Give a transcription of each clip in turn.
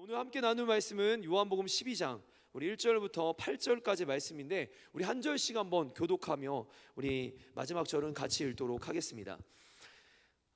오늘 함께 나눌 말씀은 요한복음 12장 우리 1절부터 8절까지 말씀인데 우리 한 절씩 한번 교독하며 우리 마지막 절은 같이 읽도록 하겠습니다.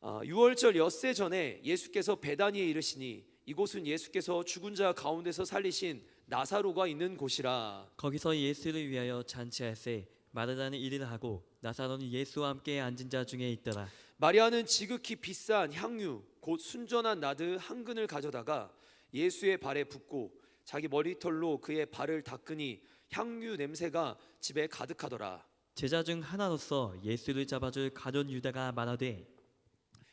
6월절 엿새 전에 예수께서 베다니에 이르시니 이곳은 예수께서 죽은 자 가운데서 살리신 나사로가 있는 곳이라. 거기서 예수를 위하여 잔치할세 마르다는 일을 하고 나사로는 예수와 함께 앉은 자 중에 있더라. 마리아는 지극히 비싼 향유 곧 순전한 나드 한 근을 가져다가 예수의 발에 붓고 자기 머리털로 그의 발을 닦으니 향유 냄새가 집에 가득하더라. 제자 중 하나로서 예수를 잡아줄 가룟 유다가 말하되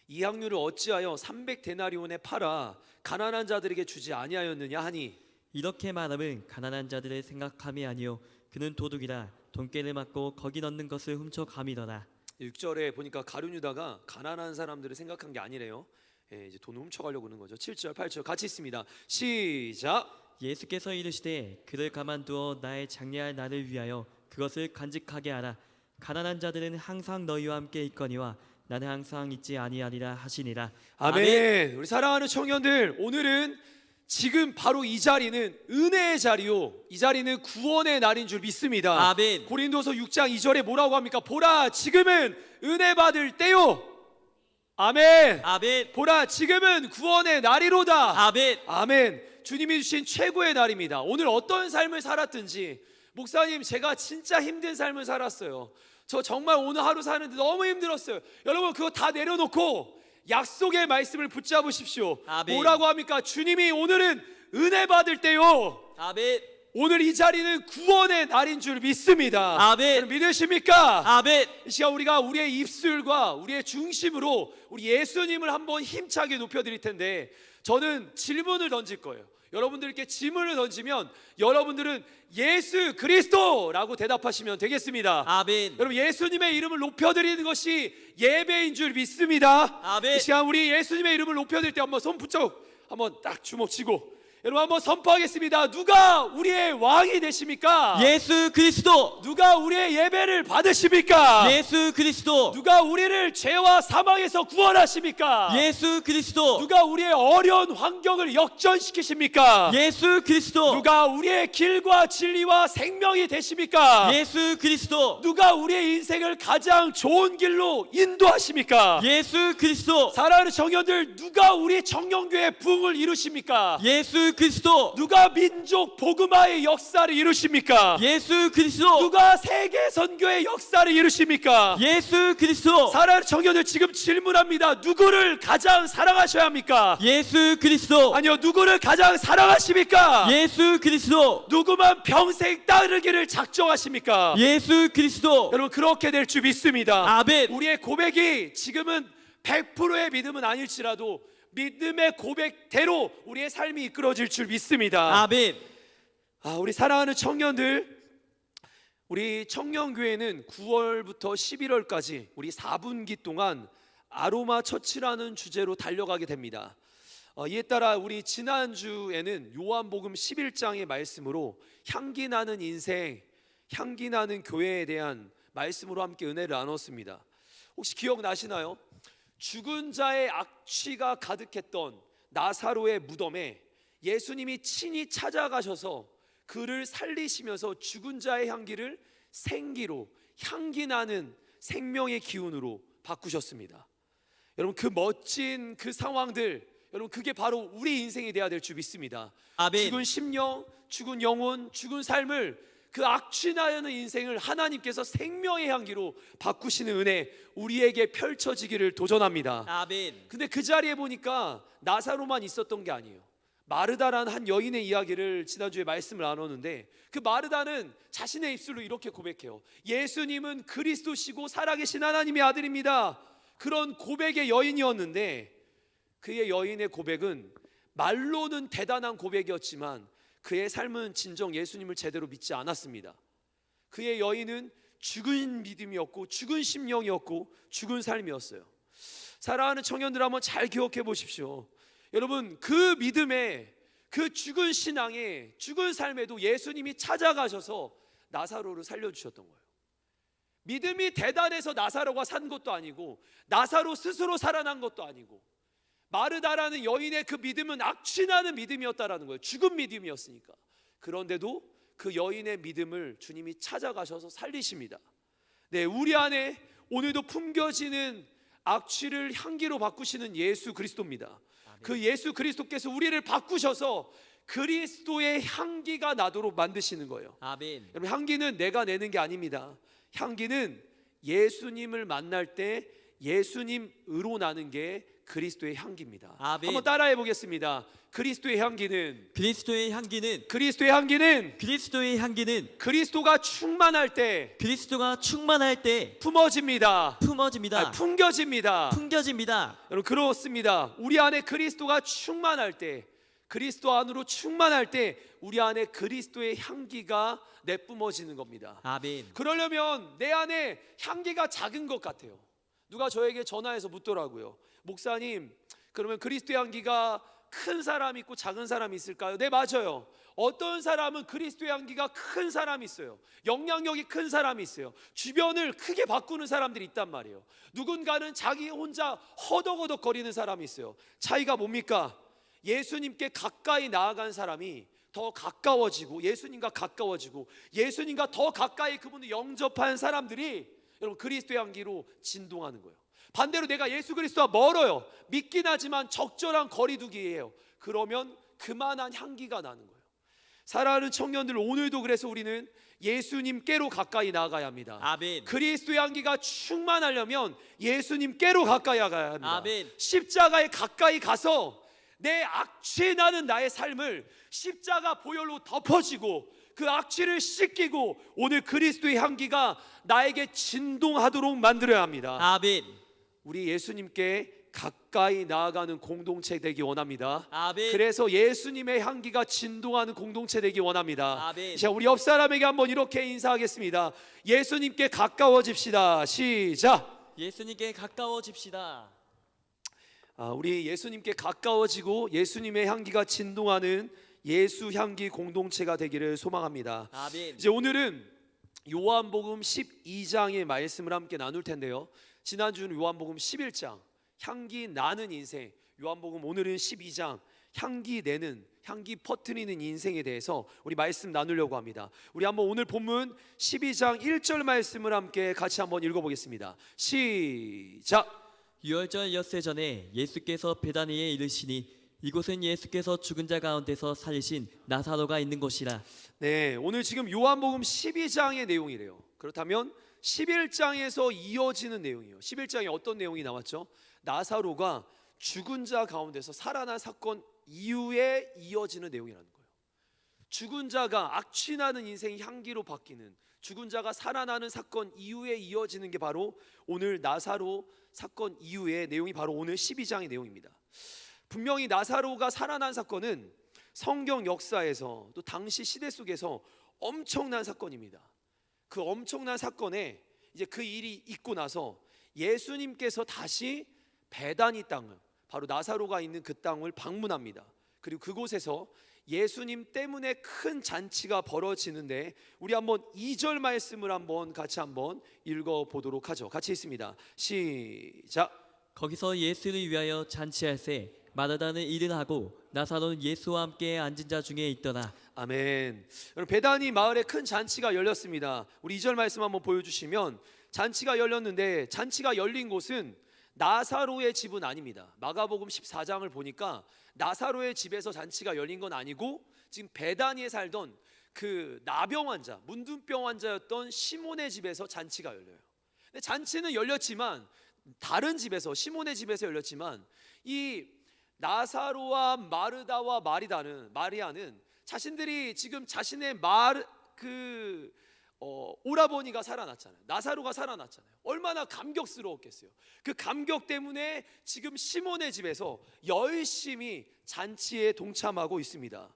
이 향유를 어찌하여 300데나리온에 팔아 가난한 자들에게 주지 아니하였느냐 하니, 이렇게 말함은 가난한 자들을 생각함이 아니요 그는 도둑이라 돈깨를 맞고 거기 넣는 것을 훔쳐 감이더라. 6절에 보니까 가룟 유다가 가난한 사람들을 생각한 게 아니래요. 이제 돈을 훔쳐가려고 하는 거죠. 7절 8절 같이 있습니다. 시작. 예수께서 이르시되 그를 가만두어 나의 장례할 날을 위하여 그것을 간직하게 하라. 가난한 자들은 항상 너희와 함께 있거니와 나는 항상 있지 아니하리라 하시니라. 아멘. 우리 사랑하는 청년들, 오늘은 지금 바로 이 자리는 은혜의 자리요, 이 자리는 구원의 날인 줄 믿습니다. 아멘. 고린도서 6장 2절에 뭐라고 합니까? 보라 지금은 은혜 받을 때요. 아멘. 아멘. 보라 지금은 구원의 날이로다. 아멘. 아멘. 주님이 주신 최고의 날입니다. 오늘 어떤 삶을 살았든지, 목사님 제가 진짜 힘든 삶을 살았어요. 저 정말 오늘 하루 사는데 너무 힘들었어요. 여러분 그거 다 내려놓고 약속의 말씀을 붙잡으십시오. 아멘. 뭐라고 합니까? 주님이 오늘은 은혜 받을 때요, 아멘. 오늘 이 자리는 구원의 날인 줄 믿습니다. 아멘. 여러분 믿으십니까? 아멘. 이 시간 우리가 우리의 입술과 우리의 중심으로 우리 예수님을 한번 힘차게 높여드릴 텐데, 저는 질문을 던질 거예요. 여러분들께 질문을 던지면 여러분들은 예수 그리스도라고 대답하시면 되겠습니다. 아멘. 여러분 예수님의 이름을 높여드리는 것이 예배인 줄 믿습니다. 아멘. 이 시간 우리 예수님의 이름을 높여드릴 때 한번 손 붙여 한번 딱 주먹 쥐고 여러분 한번 선포하겠습니다. 누가 우리의 왕이 되십니까? 예수 그리스도. 누가 우리의 예배를 받으십니까? 예수 그리스도. 누가 우리를 죄와 사망에서 구원하십니까? 예수 그리스도. 누가 우리의 어려운 환경을 역전시키십니까? 예수 그리스도. 누가 우리의 길과 진리와 생명이 되십니까? 예수 그리스도. 누가 우리의 인생을 가장 좋은 길로 인도하십니까? 예수 그리스도. 사랑하는 청년들, 누가 우리 청년교회 부흥을 이루십니까? 예수 그리스도. 누가 민족 복음화의 역사를 이루십니까? 예수 그리스도. 누가 세계 선교의 역사를 이루십니까? 예수 그리스도. 사랑하는 청년들, 지금 질문합니다. 누구를 가장 사랑하셔야 합니까? 예수 그리스도. 아니요, 누구를 가장 사랑하십니까? 예수 그리스도. 누구만 평생 따르기를 작정하십니까? 예수 그리스도. 여러분 그렇게 될 줄 믿습니다. 아멘. 우리의 고백이 지금은 100%의 믿음은 아닐지라도 믿음의 고백대로 우리의 삶이 이끌어질 줄 믿습니다. 아멘. 우리 사랑하는 청년들, 우리 청년교회는 9월부터 11월까지 우리 4분기 동안 아로마 처치라는 주제로 달려가게 됩니다. 이에 따라 우리 지난주에는 요한복음 11장의 말씀으로 향기 나는 인생, 향기 나는 교회에 대한 말씀으로 함께 은혜를 나눴습니다. 혹시 기억나시나요? 죽은 자의 악취가 가득했던 나사로의 무덤에 예수님이 친히 찾아가셔서 그를 살리시면서 죽은 자의 향기를 생기로, 향기 나는 생명의 기운으로 바꾸셨습니다. 여러분 그 멋진 그 상황들, 여러분 그게 바로 우리 인생이 돼야 될 줄 믿습니다. 아멘. 죽은 심령, 죽은 영혼, 죽은 삶을, 그 악취나는 인생을 하나님께서 생명의 향기로 바꾸시는 은혜 우리에게 펼쳐지기를 도전합니다. 아멘. 근데 그 자리에 보니까 나사로만 있었던 게 아니에요. 마르다라는 한 여인의 이야기를 지난주에 말씀을 나눴는데, 그 마르다는 자신의 입술로 이렇게 고백해요. 예수님은 그리스도시고 살아계신 하나님의 아들입니다. 그런 고백의 여인이었는데, 그의 여인의 고백은 말로는 대단한 고백이었지만 그의 삶은 진정 예수님을 제대로 믿지 않았습니다. 그의 여인은 죽은 믿음이었고 죽은 심령이었고 죽은 삶이었어요. 사랑하는 청년들, 한번 잘 기억해 보십시오. 여러분 그 믿음에, 그 죽은 신앙에, 죽은 삶에도 예수님이 찾아가셔서 나사로를 살려주셨던 거예요. 믿음이 대단해서 나사로가 산 것도 아니고 나사로 스스로 살아난 것도 아니고 마르다라는 여인의 그 믿음은 악취나는 믿음이었다라는 거예요. 죽은 믿음이었으니까. 그런데도 그 여인의 믿음을 주님이 찾아가셔서 살리십니다. 네, 우리 안에 오늘도 품겨지는 악취를 향기로 바꾸시는 예수 그리스도입니다. 그 예수 그리스도께서 우리를 바꾸셔서 그리스도의 향기가 나도록 만드시는 거예요. 아멘. 여러분, 향기는 내가 내는 게 아닙니다. 향기는 예수님을 만날 때 예수님으로 나는 게 그리스도의 향기입니다. 아멘. 한번 따라해 보겠습니다. 그리스도의 향기는 그리스도의 향기는 그리스도의 향기는 그리스도의 향기는 그리스도가 충만할 때 그리스도가 충만할 때 품어집니다. 품어집니다. 풍겨집니다. 풍겨집니다. 여러분, 그렇습니다. 우리 안에 그리스도가 충만할 때, 그리스도 안으로 충만할 때 우리 안에 그리스도의 향기가 내뿜어지는 겁니다. 아멘. 그러려면 내 안에 향기가 작은 것 같아요. 누가 저에게 전화해서 묻더라고요. 목사님, 그러면 그리스도의 향기가 큰 사람이 있고 작은 사람이 있을까요? 네, 맞아요. 어떤 사람은 그리스도의 향기가 큰 사람이 있어요. 영향력이 큰 사람이 있어요. 주변을 크게 바꾸는 사람들이 있단 말이에요. 누군가는 자기 혼자 허덕허덕 거리는 사람이 있어요. 차이가 뭡니까? 예수님께 가까이 나아간 사람이 더 가까워지고, 예수님과 가까워지고, 예수님과 더 가까이 그분을 영접한 사람들이 여러분 그리스도의 향기로 진동하는 거예요. 반대로 내가 예수 그리스도와 멀어요. 믿긴 하지만 적절한 거리두기예요. 그러면 그만한 향기가 나는 거예요. 사랑하는 청년들, 오늘도 그래서 우리는 예수님께로 가까이 나아가야 합니다. 아멘. 그리스도의 향기가 충만하려면 예수님께로 가까이 가야 합니다. 아멘. 십자가에 가까이 가서 내 악취 나는 나의 삶을 십자가 보혈로 덮어지고 그 악취를 씻기고 오늘 그리스도의 향기가 나에게 진동하도록 만들어야 합니다. 아멘. 우리 예수님께 가까이 나아가는 공동체 되기 원합니다. 아멘. 그래서 예수님의 향기가 진동하는 공동체 되기 원합니다. 아멘. 자, 우리 옆 사람에게 한번 이렇게 인사하겠습니다. 예수님께 가까워집시다. 시작. 예수님께 가까워집시다. 우리 예수님께 가까워지고 예수님의 향기가 진동하는 예수 향기 공동체가 되기를 소망합니다. 아멘. 이제 오늘은 요한복음 12장의 말씀을 함께 나눌 텐데요. 지난주는 요한복음 11장 향기 나는 인생, 요한복음 오늘은 12장 향기 내는, 향기 퍼뜨리는 인생에 대해서 우리 말씀 나누려고 합니다. 우리 한번 오늘 본문 12장 1절 말씀을 함께 같이 한번 읽어보겠습니다. 시작. 유월절 엿새 전에 예수께서 베다니에 이르시니 이곳은 예수께서 죽은 자 가운데서 살리신 나사로가 있는 곳이라. 네, 오늘 지금 요한복음 12장의 내용이래요. 그렇다면 11장에서 이어지는 내용이에요. 11장에 어떤 내용이 나왔죠? 나사로가 죽은 자 가운데서 살아난 사건 이후에 이어지는 내용이라는 거예요. 죽은 자가 악취나는 인생이 향기로 바뀌는, 죽은 자가 살아나는 사건 이후에 이어지는 게 바로 오늘 나사로 사건 이후의 내용이 바로 오늘 12장의 내용입니다. 분명히 나사로가 살아난 사건은 성경 역사에서 또 당시 시대 속에서 엄청난 사건입니다. 그 엄청난 사건에 이제 그 일이 있고 나서 예수님께서 다시 베다니 땅을, 바로 나사로가 있는 그 땅을 방문합니다. 그리고 그곳에서 예수님 때문에 큰 잔치가 벌어지는데 우리 한번 2절 말씀을 한번 같이 한번 읽어보도록 하죠. 같이 있습니다. 시작. 거기서 예수를 위하여 잔치할세 마르다는 일을 하고 나사로는 예수와 함께 앉은 자 중에 있더라. 아멘. 여러분, 베다니 마을에 큰 잔치가 열렸습니다. 우리 2절 말씀 한번 보여주시면, 잔치가 열렸는데 잔치가 열린 곳은 나사로의 집은 아닙니다. 마가복음 14장을 보니까 나사로의 집에서 잔치가 열린 건 아니고 지금 베다니에 살던 그 나병 환자, 문둥병 환자였던 시몬의 집에서 잔치가 열려요. 근데 잔치는 열렸지만 다른 집에서, 시몬의 집에서 열렸지만 이 나사로와 마르다와 마리아는 자신들이 지금 자신의 오라버니가 살아났잖아요. 나사로가 살아났잖아요. 얼마나 감격스러웠겠어요. 그 감격 때문에 지금 시몬의 집에서 열심히 잔치에 동참하고 있습니다.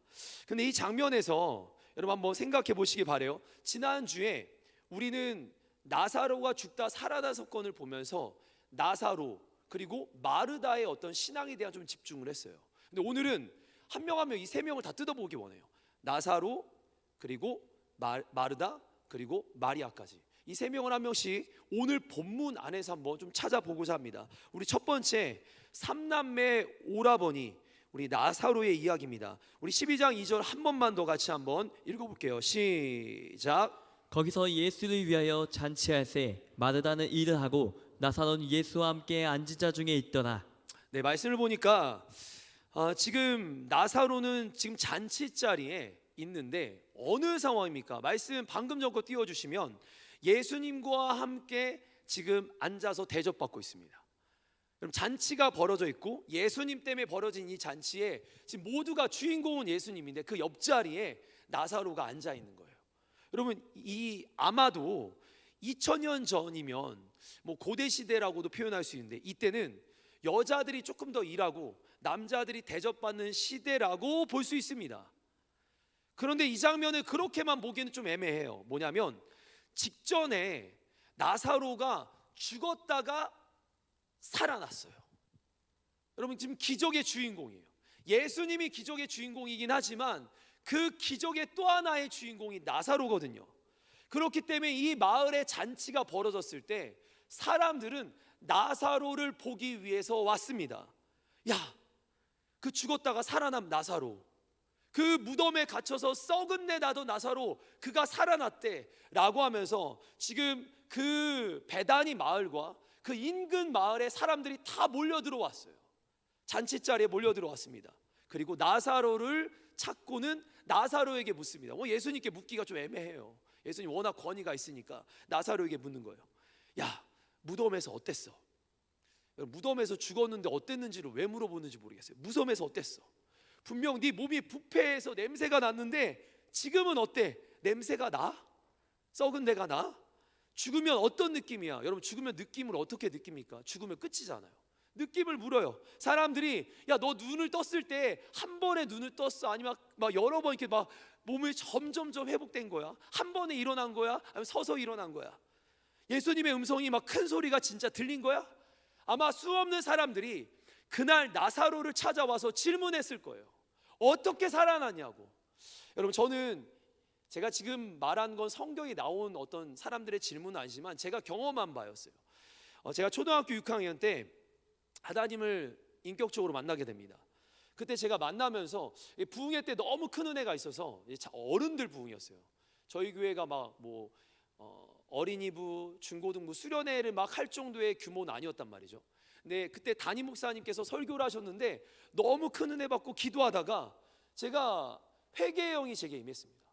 근데 이 장면에서 여러분 한번 생각해 보시기 바래요. 지난주에 우리는 나사로가 죽다 살아난 사건을 보면서 나사로 그리고 마르다의 어떤 신앙에 대한 좀 집중을 했어요. 근데 오늘은 한 명 한 명 이 세 명을 다 뜯어보기 원해요. 나사로, 그리고 마르다, 그리고 마리아까지. 이 세 명을 한 명씩 오늘 본문 안에서 한번 좀 찾아보고자 합니다. 우리 첫 번째 삼남매 오라버니 우리 나사로의 이야기입니다. 우리 12장 2절 한 번만 더 같이 한번 읽어볼게요. 시작. 거기서 예수를 위하여 잔치할세 마르다는 일을 하고 나사로는 예수와 함께 앉은 자 중에 있더라. 네, 말씀을 보니까 지금 나사로는 지금 잔치 자리에 있는데 어느 상황입니까? 말씀 방금 전 거 띄워주시면 예수님과 함께 지금 앉아서 대접받고 있습니다. 그럼 잔치가 벌어져 있고 예수님 때문에 벌어진 이 잔치에 지금 모두가 주인공은 예수님인데 그 옆자리에 나사로가 앉아 있는 거예요. 여러분, 이 아마도 2000년 전이면 뭐 고대 시대라고도 표현할 수 있는데 이때는 여자들이 조금 더 일하고 남자들이 대접받는 시대라고 볼 수 있습니다. 그런데 이 장면을 그렇게만 보기에는 좀 애매해요. 뭐냐면 직전에 나사로가 죽었다가 살아났어요. 여러분, 지금 기적의 주인공이에요. 예수님이 기적의 주인공이긴 하지만 그 기적의 또 하나의 주인공이 나사로거든요. 그렇기 때문에 이 마을에 잔치가 벌어졌을 때 사람들은 나사로를 보기 위해서 왔습니다. 야, 그 죽었다가 살아난 나사로, 그 무덤에 갇혀서 썩은 내 나던 나사로, 그가 살아났대 라고 하면서 지금 그 베다니 마을과 그 인근 마을에 사람들이 다 몰려 들어왔어요. 잔치자리에 몰려 들어왔습니다. 그리고 나사로를 찾고는 나사로에게 묻습니다. 예수님께 묻기가 좀 애매해요. 예수님 워낙 권위가 있으니까 나사로에게 묻는 거예요. 야, 무덤에서 어땠어? 무덤에서 죽었는데 어땠는지를 왜 물어보는지 모르겠어요. 무덤에서 어땠어? 분명 네 몸이 부패해서 냄새가 났는데 지금은 어때? 냄새가 나? 썩은 데가 나? 죽으면 어떤 느낌이야? 여러분, 죽으면 느낌을 어떻게 느낍니까? 죽으면 끝이잖아요. 느낌을 물어요. 사람들이 야, 너 눈을 떴을 때 한 번에 눈을 떴어? 아니면 막 여러 번 이렇게 막 몸이 점점점 회복된 거야? 한 번에 일어난 거야? 아니면 서서 일어난 거야? 예수님의 음성이 막 큰 소리가 진짜 들린 거야? 아마 수없는 사람들이 그날 나사로를 찾아와서 질문했을 거예요. 어떻게 살아났냐고. 여러분, 저는 제가 지금 말한 건 성경에 나온 어떤 사람들의 질문은 아니지만 제가 경험한 바였어요. 제가 초등학교 6학년 때 하나님을 인격적으로 만나게 됩니다. 그때 제가 만나면서 부흥회 때 너무 큰 은혜가 있어서 어른들 부흥이었어요. 저희 교회가 막 뭐 어린이부, 중고등부, 수련회를 막 할 정도의 규모는 아니었단 말이죠. 근데 그때 담임 목사님께서 설교를 하셨는데 너무 큰 은혜 받고 기도하다가 제가 회개의 영이 제게 임했습니다.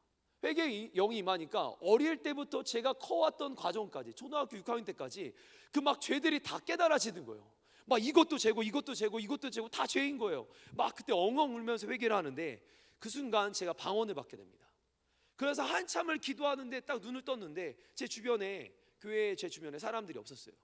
회개의 영이 임하니까 어릴 때부터 제가 커왔던 과정까지, 초등학교 6학년 때까지 그 막 죄들이 다 깨달아지는 거예요. 막 이것도 죄고 이것도 죄고 이것도 죄고 다 죄인 거예요. 막 그때 엉엉 울면서 회개를 하는데 그 순간 제가 방언을 받게 됩니다. 그래서 한참을 기도하는데 딱 눈을 떴는데 제 주변에, 교회 제 주변에 사람들이 없었어요.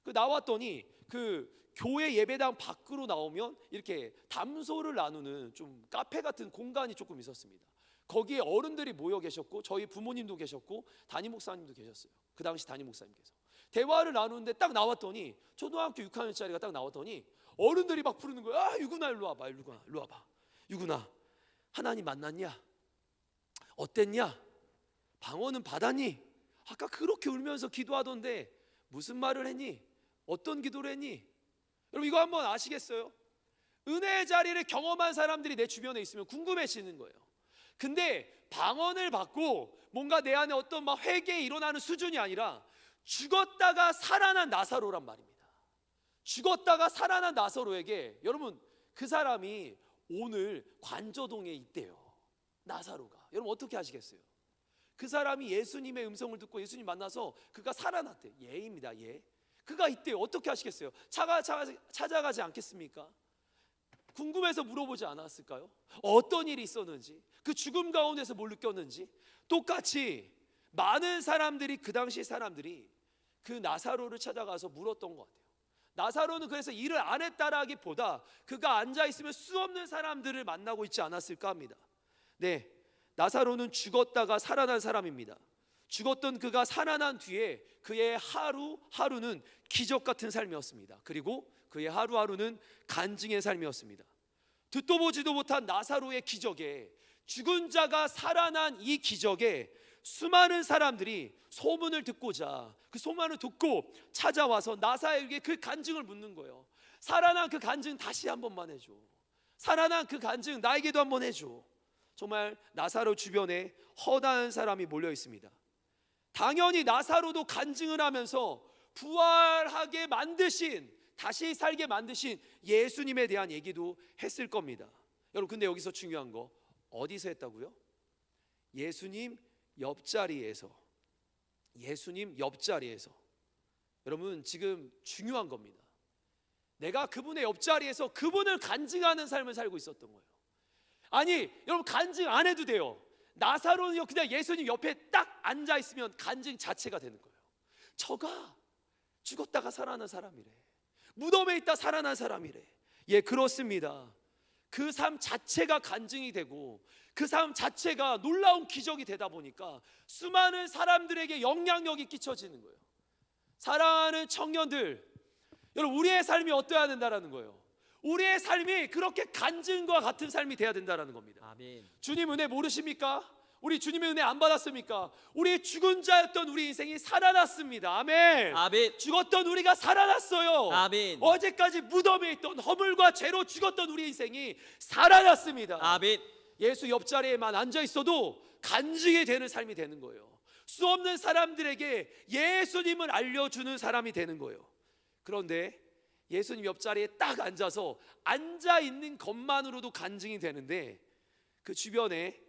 그 나왔더니 그 교회 예배당 밖으로 나오면 이렇게 담소를 나누는 좀 카페 같은 공간이 조금 있었습니다. 거기에 어른들이 모여 계셨고 저희 부모님도 계셨고 담임 목사님도 계셨어요. 그 당시 담임 목사님께서 대화를 나누는데 딱 나왔더니 초등학교 6학년짜리가 딱 나왔더니 어른들이 막 부르는 거야. 아, 유구나 일로 와봐, 유구나 일로 와봐. 유구나, 하나님 만났냐? 어땠냐? 방언은 받았니? 아까 그렇게 울면서 기도하던데 무슨 말을 했니? 어떤 기도를 했니? 여러분, 이거 한번 아시겠어요? 은혜의 자리를 경험한 사람들이 내 주변에 있으면 궁금해지는 거예요. 근데 방언을 받고 뭔가 내 안에 어떤 막 회개에 일어나는 수준이 아니라 죽었다가 살아난 나사로란 말입니다. 죽었다가 살아난 나사로에게, 여러분, 그 사람이 오늘 관저동에 있대요. 나사로가. 여러분, 어떻게 하시겠어요? 그 사람이 예수님의 음성을 듣고 예수님 만나서 그가 살아났대. 예입니다. 예. 그가 있대요. 어떻게 하시겠어요? 찾아가지 않겠습니까? 궁금해서 물어보지 않았을까요? 어떤 일이 있었는지, 그 죽음 가운데서 뭘 느꼈는지. 똑같이 많은 사람들이, 그 당시 사람들이 그 나사로를 찾아가서 물었던 것 같아요. 나사로는 그래서 일을 안 했다라기보다 그가 앉아있으면 수없는 사람들을 만나고 있지 않았을까 합니다. 네, 나사로는 죽었다가 살아난 사람입니다. 죽었던 그가 살아난 뒤에 그의 하루하루는 기적 같은 삶이었습니다. 그리고 그의 하루하루는 간증의 삶이었습니다. 듣도 보지도 못한 나사로의 기적에, 죽은 자가 살아난 이 기적에 수많은 사람들이 소문을 듣고자 그 소문을 듣고 찾아와서 나사로에게 그 간증을 묻는 거예요. 살아난 그 간증 다시 한 번만 해줘. 살아난 그 간증 나에게도 한 번 해줘. 정말 나사로 주변에 허다한 사람이 몰려 있습니다. 당연히 나사로도 간증을 하면서 부활하게 만드신, 다시 살게 만드신 예수님에 대한 얘기도 했을 겁니다. 여러분, 근데 여기서 중요한 거 어디서 했다고요? 예수님 옆자리에서. 예수님 옆자리에서. 여러분, 지금 중요한 겁니다. 내가 그분의 옆자리에서 그분을 간증하는 삶을 살고 있었던 거예요. 아니, 여러분, 간증 안 해도 돼요. 나사로는요, 그냥 예수님 옆에 딱 앉아 있으면 간증 자체가 되는 거예요. 저가 죽었다가 살아난 사람이래. 무덤에 있다 살아난 사람이래. 예, 그렇습니다. 그 삶 자체가 간증이 되고 그 삶 자체가 놀라운 기적이 되다 보니까 수많은 사람들에게 영향력이 끼쳐지는 거예요. 사랑하는 청년들, 여러분, 우리의 삶이 어떠해야 된다라는 거예요. 우리의 삶이 그렇게 간증과 같은 삶이 돼야 된다라는 겁니다. 아멘. 주님 은혜 모르십니까? 우리 주님의 은혜 안 받았습니까? 우리 죽은 자였던 우리 인생이 살아났습니다. 아멘. 아멘. 죽었던 우리가 살아났어요. 아멘. 어제까지 무덤에 있던 허물과 죄로 죽었던 우리 인생이 살아났습니다. 아멘. 예수 옆자리에만 앉아 있어도 간증이 되는 삶이 되는 거예요. 수없는 사람들에게 예수님을 알려주는 사람이 되는 거예요. 그런데 예수님 옆자리에 딱 앉아서 앉아 있는 것만으로도 간증이 되는데 그 주변에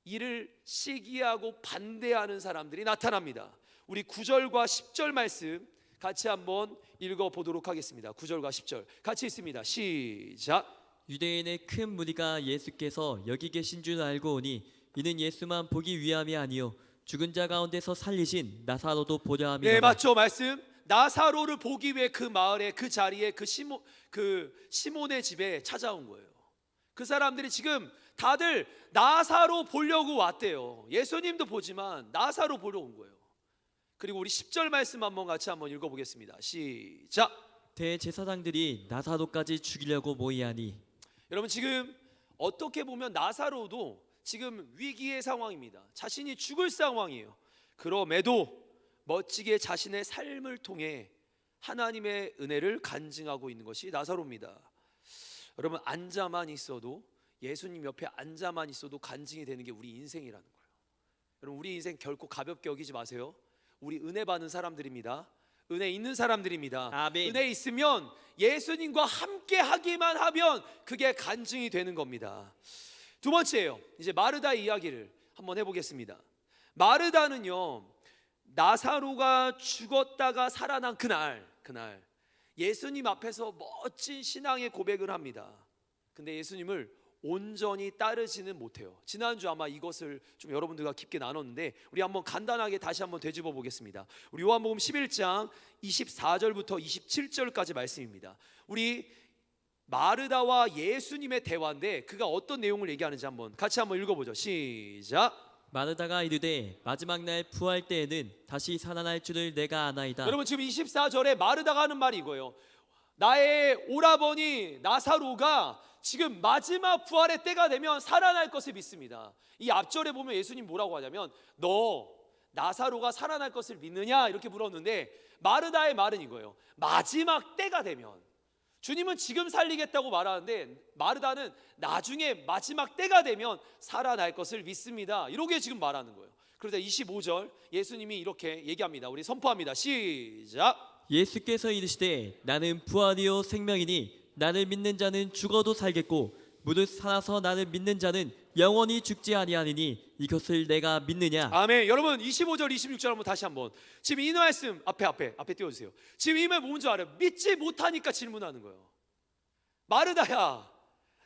이를 시기하고 반대하는 사람들이 나타납니다. 우리 9절과 10절 말씀 같이 한번 읽어보도록 하겠습니다. 9절과 10절 같이 있습니다. 시작. 유대인의 큰 무리가 예수께서 여기 계신 줄 알고 오니 이는 예수만 보기 위함이 아니요 죽은 자 가운데서 살리신 나사로도 보려 함이라. 네, 맞죠. 말씀. 나사로를 보기 위해 그 마을에, 그 자리에, 그 시몬의 집에 찾아온 거예요. 그 사람들이 지금 다들 나사로 보려고 왔대요. 예수님도 보지만 나사로 보러 온 거예요. 그리고 우리 10절 말씀 한번 같이 한번 읽어보겠습니다. 시작. 대제사장들이 나사로까지 죽이려고 모이하니. 여러분, 지금 어떻게 보면 나사로도 지금 위기의 상황입니다. 자신이 죽을 상황이에요. 그럼에도 멋지게 자신의 삶을 통해 하나님의 은혜를 간증하고 있는 것이 나사로입니다. 여러분, 앉아만 있어도, 예수님 옆에 앉아만 있어도 간증이 되는 게 우리 인생이라는 거예요. 여러분, 우리 인생 결코 가볍게 여기지 마세요. 우리 은혜 받는 사람들입니다. 은혜 있는 사람들입니다. 아멘. 은혜 있으면 예수님과 함께 하기만 하면 그게 간증이 되는 겁니다. 두 번째예요. 이제 마르다의 이야기를 한번 해보겠습니다. 마르다는요, 나사로가 죽었다가 살아난 그날 예수님 앞에서 멋진 신앙의 고백을 합니다. 근데 예수님을 온전히 따르지는 못해요. 지난주 아마 이것을 좀 여러분들과 깊게 나눴는데 우리 한번 간단하게 다시 한번 되짚어 보겠습니다. 우리 요한복음 11장 24절부터 27절까지 말씀입니다. 우리 마르다와 예수님의 대화인데 그가 어떤 내용을 얘기하는지 한번 같이 한번 읽어보죠. 시작. 마르다가 이르되 마지막 날 부활 때에는 다시 살아날 줄을 내가 아나이다. 여러분, 지금 24절에 마르다가 하는 말이 이거예요. 나의 오라버니 나사로가 지금 마지막 부활의 때가 되면 살아날 것을 믿습니다. 이 앞절에 보면 예수님 뭐라고 하냐면 너 나사로가 살아날 것을 믿느냐 이렇게 물었는데 마르다의 말은 이거예요. 마지막 때가 되면, 주님은 지금 살리겠다고 말하는데 마르다는 나중에 마지막 때가 되면 살아날 것을 믿습니다. 이렇게 지금 말하는 거예요. 그러자 25절 예수님이 이렇게 얘기합니다. 우리 선포합니다. 시작. 예수께서 이르시되 나는 부활이요 생명이니 나를 믿는 자는 죽어도 살겠고 무릇 살아서 나를 믿는 자는 영원히 죽지 아니하리니 이것을 내가 믿느냐. 아멘. 여러분, 25절 26절 한번 다시 한번. 지금 이 말씀 앞에 띄워주세요. 지금 이 말 뭔지 알아요? 믿지 못하니까 질문하는 거예요. 마르다야,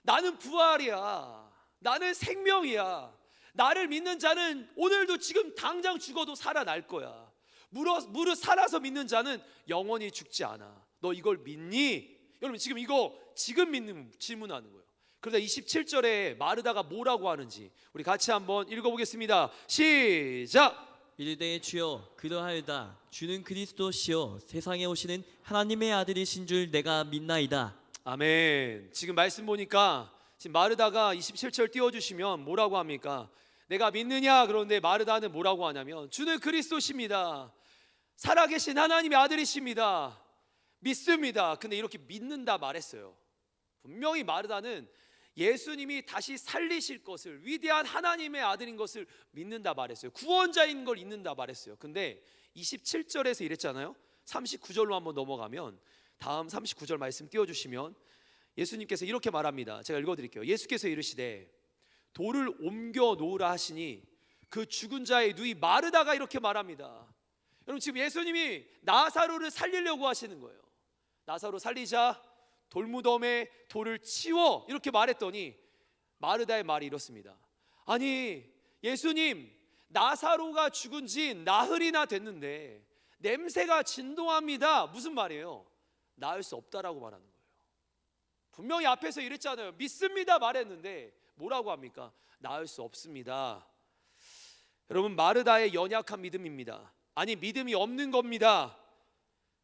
나는 부활이야, 나는 생명이야, 나를 믿는 자는 오늘도 지금 당장 죽어도 살아날 거야. 무릇 살아서 믿는 자는 영원히 죽지 않아. 너 이걸 믿니? 여러분, 지금 이거 지금 믿는 질문하는 거예요. 그러다 27절에 마르다가 뭐라고 하는지 우리 같이 한번 읽어보겠습니다. 시작. 이르되 주여 그러하여다 주는 그리스도시요 세상에 오시는 하나님의 아들이신 줄 내가 믿나이다. 아멘. 지금 말씀 보니까 지금 마르다가 27절 띄워주시면 뭐라고 합니까? 내가 믿느냐? 그런데 마르다는 뭐라고 하냐면 주는 그리스도십니다. 살아계신 하나님의 아들이십니다. 믿습니다. 근데 이렇게 믿는다 말했어요. 분명히 마르다는 예수님이 다시 살리실 것을, 위대한 하나님의 아들인 것을 믿는다 말했어요. 구원자인 걸 믿는다 말했어요. 근데 27절에서 이랬잖아요. 39절로 한번 넘어가면, 다음 39절 말씀 띄워주시면 예수님께서 이렇게 말합니다. 제가 읽어드릴게요. 예수께서 이르시되 돌을 옮겨 놓으라 하시니 그 죽은 자의 누이 마르다가 이렇게 말합니다. 여러분, 지금 예수님이 나사로를 살리려고 하시는 거예요. 나사로 살리자, 돌무덤에 돌을 치워, 이렇게 말했더니 마르다의 말이 이렇습니다. 아니 예수님, 나사로가 죽은 지 나흘이나 됐는데 냄새가 진동합니다. 무슨 말이에요? 나을 수 없다라고 말하는 거예요. 분명히 앞에서 이랬잖아요. 믿습니다 말했는데 뭐라고 합니까? 나을 수 없습니다. 여러분, 마르다의 연약한 믿음입니다. 아니, 믿음이 없는 겁니다.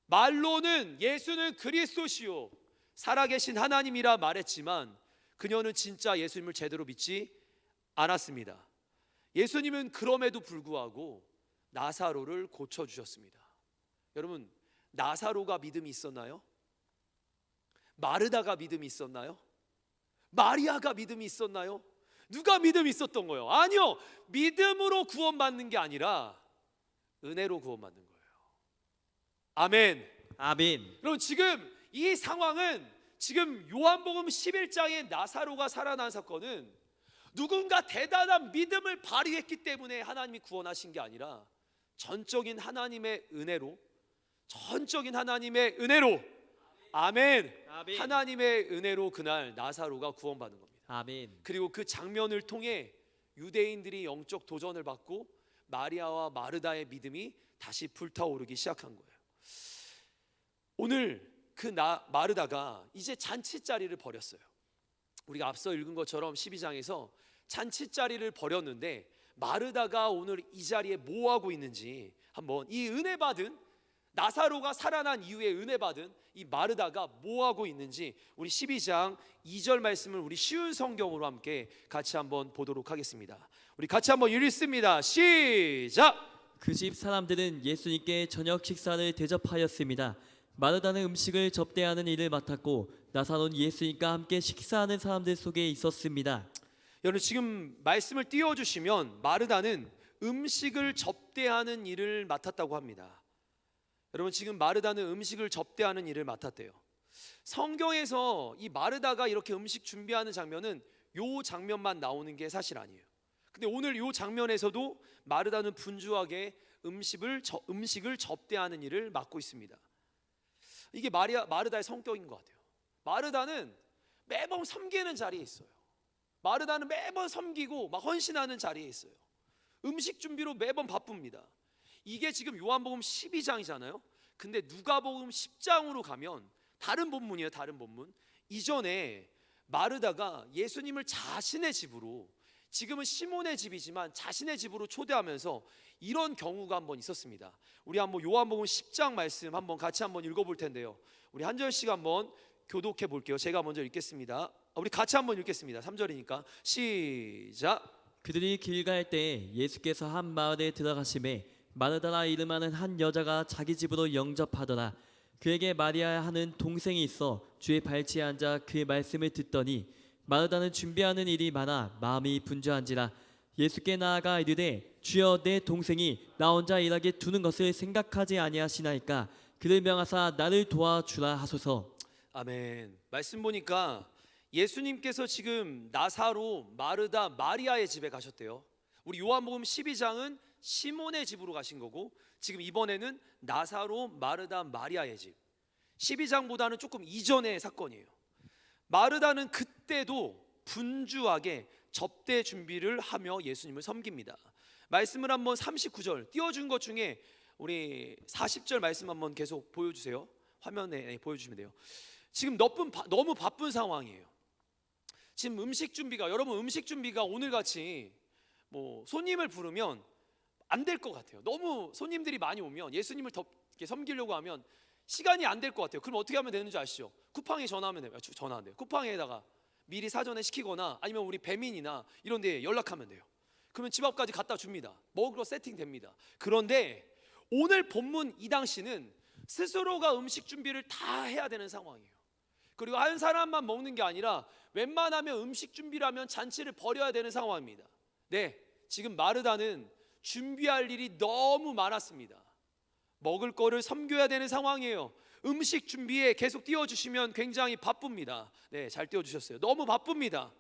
말로는 예수는 그리스도시요 살아계신 하나님이라 말했지만 그녀는 진짜 예수님을 제대로 믿지 않았습니다. 예수님은 그럼에도 불구하고 나사로를 고쳐주셨습니다. 여러분, 나사로가 믿음이 있었나요? 마르다가 믿음이 있었나요? 마리아가 믿음이 있었나요? 누가 믿음이 있었던 거예요? 아니요, 믿음으로 구원받는 게 아니라 은혜로 구원받는 거예요. 아멘. 아멘. 여러분, 지금 이 상황은, 지금 요한복음 11장의 나사로가 살아난 사건은 누군가 대단한 믿음을 발휘했기 때문에 하나님이 구원하신 게 아니라 전적인 하나님의 은혜로, 전적인 하나님의 은혜로, 아멘, 아멘. 하나님의 은혜로 그날 나사로가 구원받은 겁니다. 아멘. 그리고 그 장면을 통해 유대인들이 영적 도전을 받고 마리아와 마르다의 믿음이 다시 불타오르기 시작한 거예요. 오늘 그 마르다가 이제 잔치자리를 버렸어요. 우리가 앞서 읽은 것처럼 12장에서 잔치자리를 버렸는데 마르다가 오늘 이 자리에 뭐 하고 있는지 한번, 이 은혜 받은, 나사로가 살아난 이후에 은혜 받은 이 마르다가 뭐 하고 있는지 우리 12장 2절 말씀을 우리 쉬운 성경으로 함께 같이 한번 보도록 하겠습니다. 우리 같이 한번 읽습니다. 시작. 그 집 사람들은 예수님께 저녁 식사를 대접하였습니다. 마르다는 음식을 접대하는 일을 맡았고 나사로는 예수님과 함께 식사하는 사람들 속에 있었습니다. 여러분, 지금 말씀을 띄워주시면 마르다는 음식을 접대하는 일을 맡았다고 합니다. 여러분, 지금 마르다는 음식을 접대하는 일을 맡았대요. 성경에서 이 마르다가 이렇게 음식 준비하는 장면은 요 장면만 나오는 게 사실 아니에요. 근데 오늘 요 장면에서도 마르다는 분주하게 음식을 접대하는 일을 맡고 있습니다. 이게 마르다의 성격인 것 같아요. 마르다는 매번 섬기는 자리에 있어요. 마르다는 매번 섬기고 막 헌신하는 자리에 있어요. 음식 준비로 매번 바쁩니다. 이게 지금 요한복음 12장이잖아요. 근데 누가복음 10장으로 가면 다른 본문이에요. 다른 본문. 이전에 마르다가 예수님을 자신의 집으로, 지금은 시몬의 집이지만 자신의 집으로 초대하면서 이런 경우가 한번 있었습니다. 우리 한번 요한복음 10장 말씀 한번 같이 한번 읽어볼 텐데요. 우리 한 절씩 한번 교독해 볼게요. 제가 먼저 읽겠습니다. 우리 같이 한번 읽겠습니다. 3절이니까 시작. 그들이 길 갈 때에 예수께서 한 마을에 들어가심에 마르다라 이름하는 한 여자가 자기 집으로 영접하더라. 그에게 마리아 하는 동생이 있어 주의 발치에 앉아 그의 말씀을 듣더니 마르다는 준비하는 일이 많아 마음이 분주한지라. 예수께 나아가 이르되 주여, 내 동생이 나 혼자 일하게 두는 것을 생각하지 아니하시나이까. 그를 명하사 나를 도와주라 하소서. 아멘. 말씀 보니까 예수님께서 지금 나사로, 마르다, 마리아의 집에 가셨대요. 우리 요한복음 12장은 시몬의 집으로 가신 거고, 지금 이번에는 나사로, 마르다, 마리아의 집. 12장보다는 조금 이전의 사건이에요. 마르다는 그때도 분주하게 접대 준비를 하며 예수님을 섬깁니다. 말씀을 한번 39절 띄워준 것 중에 우리 40절 말씀 한번 계속 보여주세요. 화면에 보여주시면 돼요. 지금 너무 바쁜 상황이에요. 지금 음식 준비가, 여러분 음식 준비가 오늘같이 뭐 손님을 부르면 안 될 것 같아요. 너무 손님들이 많이 오면 예수님을 더 이렇게 섬기려고 하면 시간이 안 될 것 같아요. 그럼 어떻게 하면 되는지 아시죠? 쿠팡에 전화하면 돼요. 전화 안 돼요. 쿠팡에다가 미리 사전에 시키거나 아니면 우리 배민이나 이런 데 연락하면 돼요. 그러면 집 앞까지 갖다 줍니다. 먹을 거 세팅됩니다. 그런데 오늘 본문 이 당시는 스스로가 음식 준비를 다 해야 되는 상황이에요. 그리고 한 사람만 먹는 게 아니라 웬만하면 음식 준비를 하면 잔치를 벌여야 되는 상황입니다. 네, 지금 마르다는 준비할 일이 너무 많았습니다. 먹을 거를 섬겨야 되는 상황이에요. 음식 준비에 계속 띄워주시면 굉장히 바쁩니다. 네, 잘 띄워주셨어요. 너무 바쁩니다.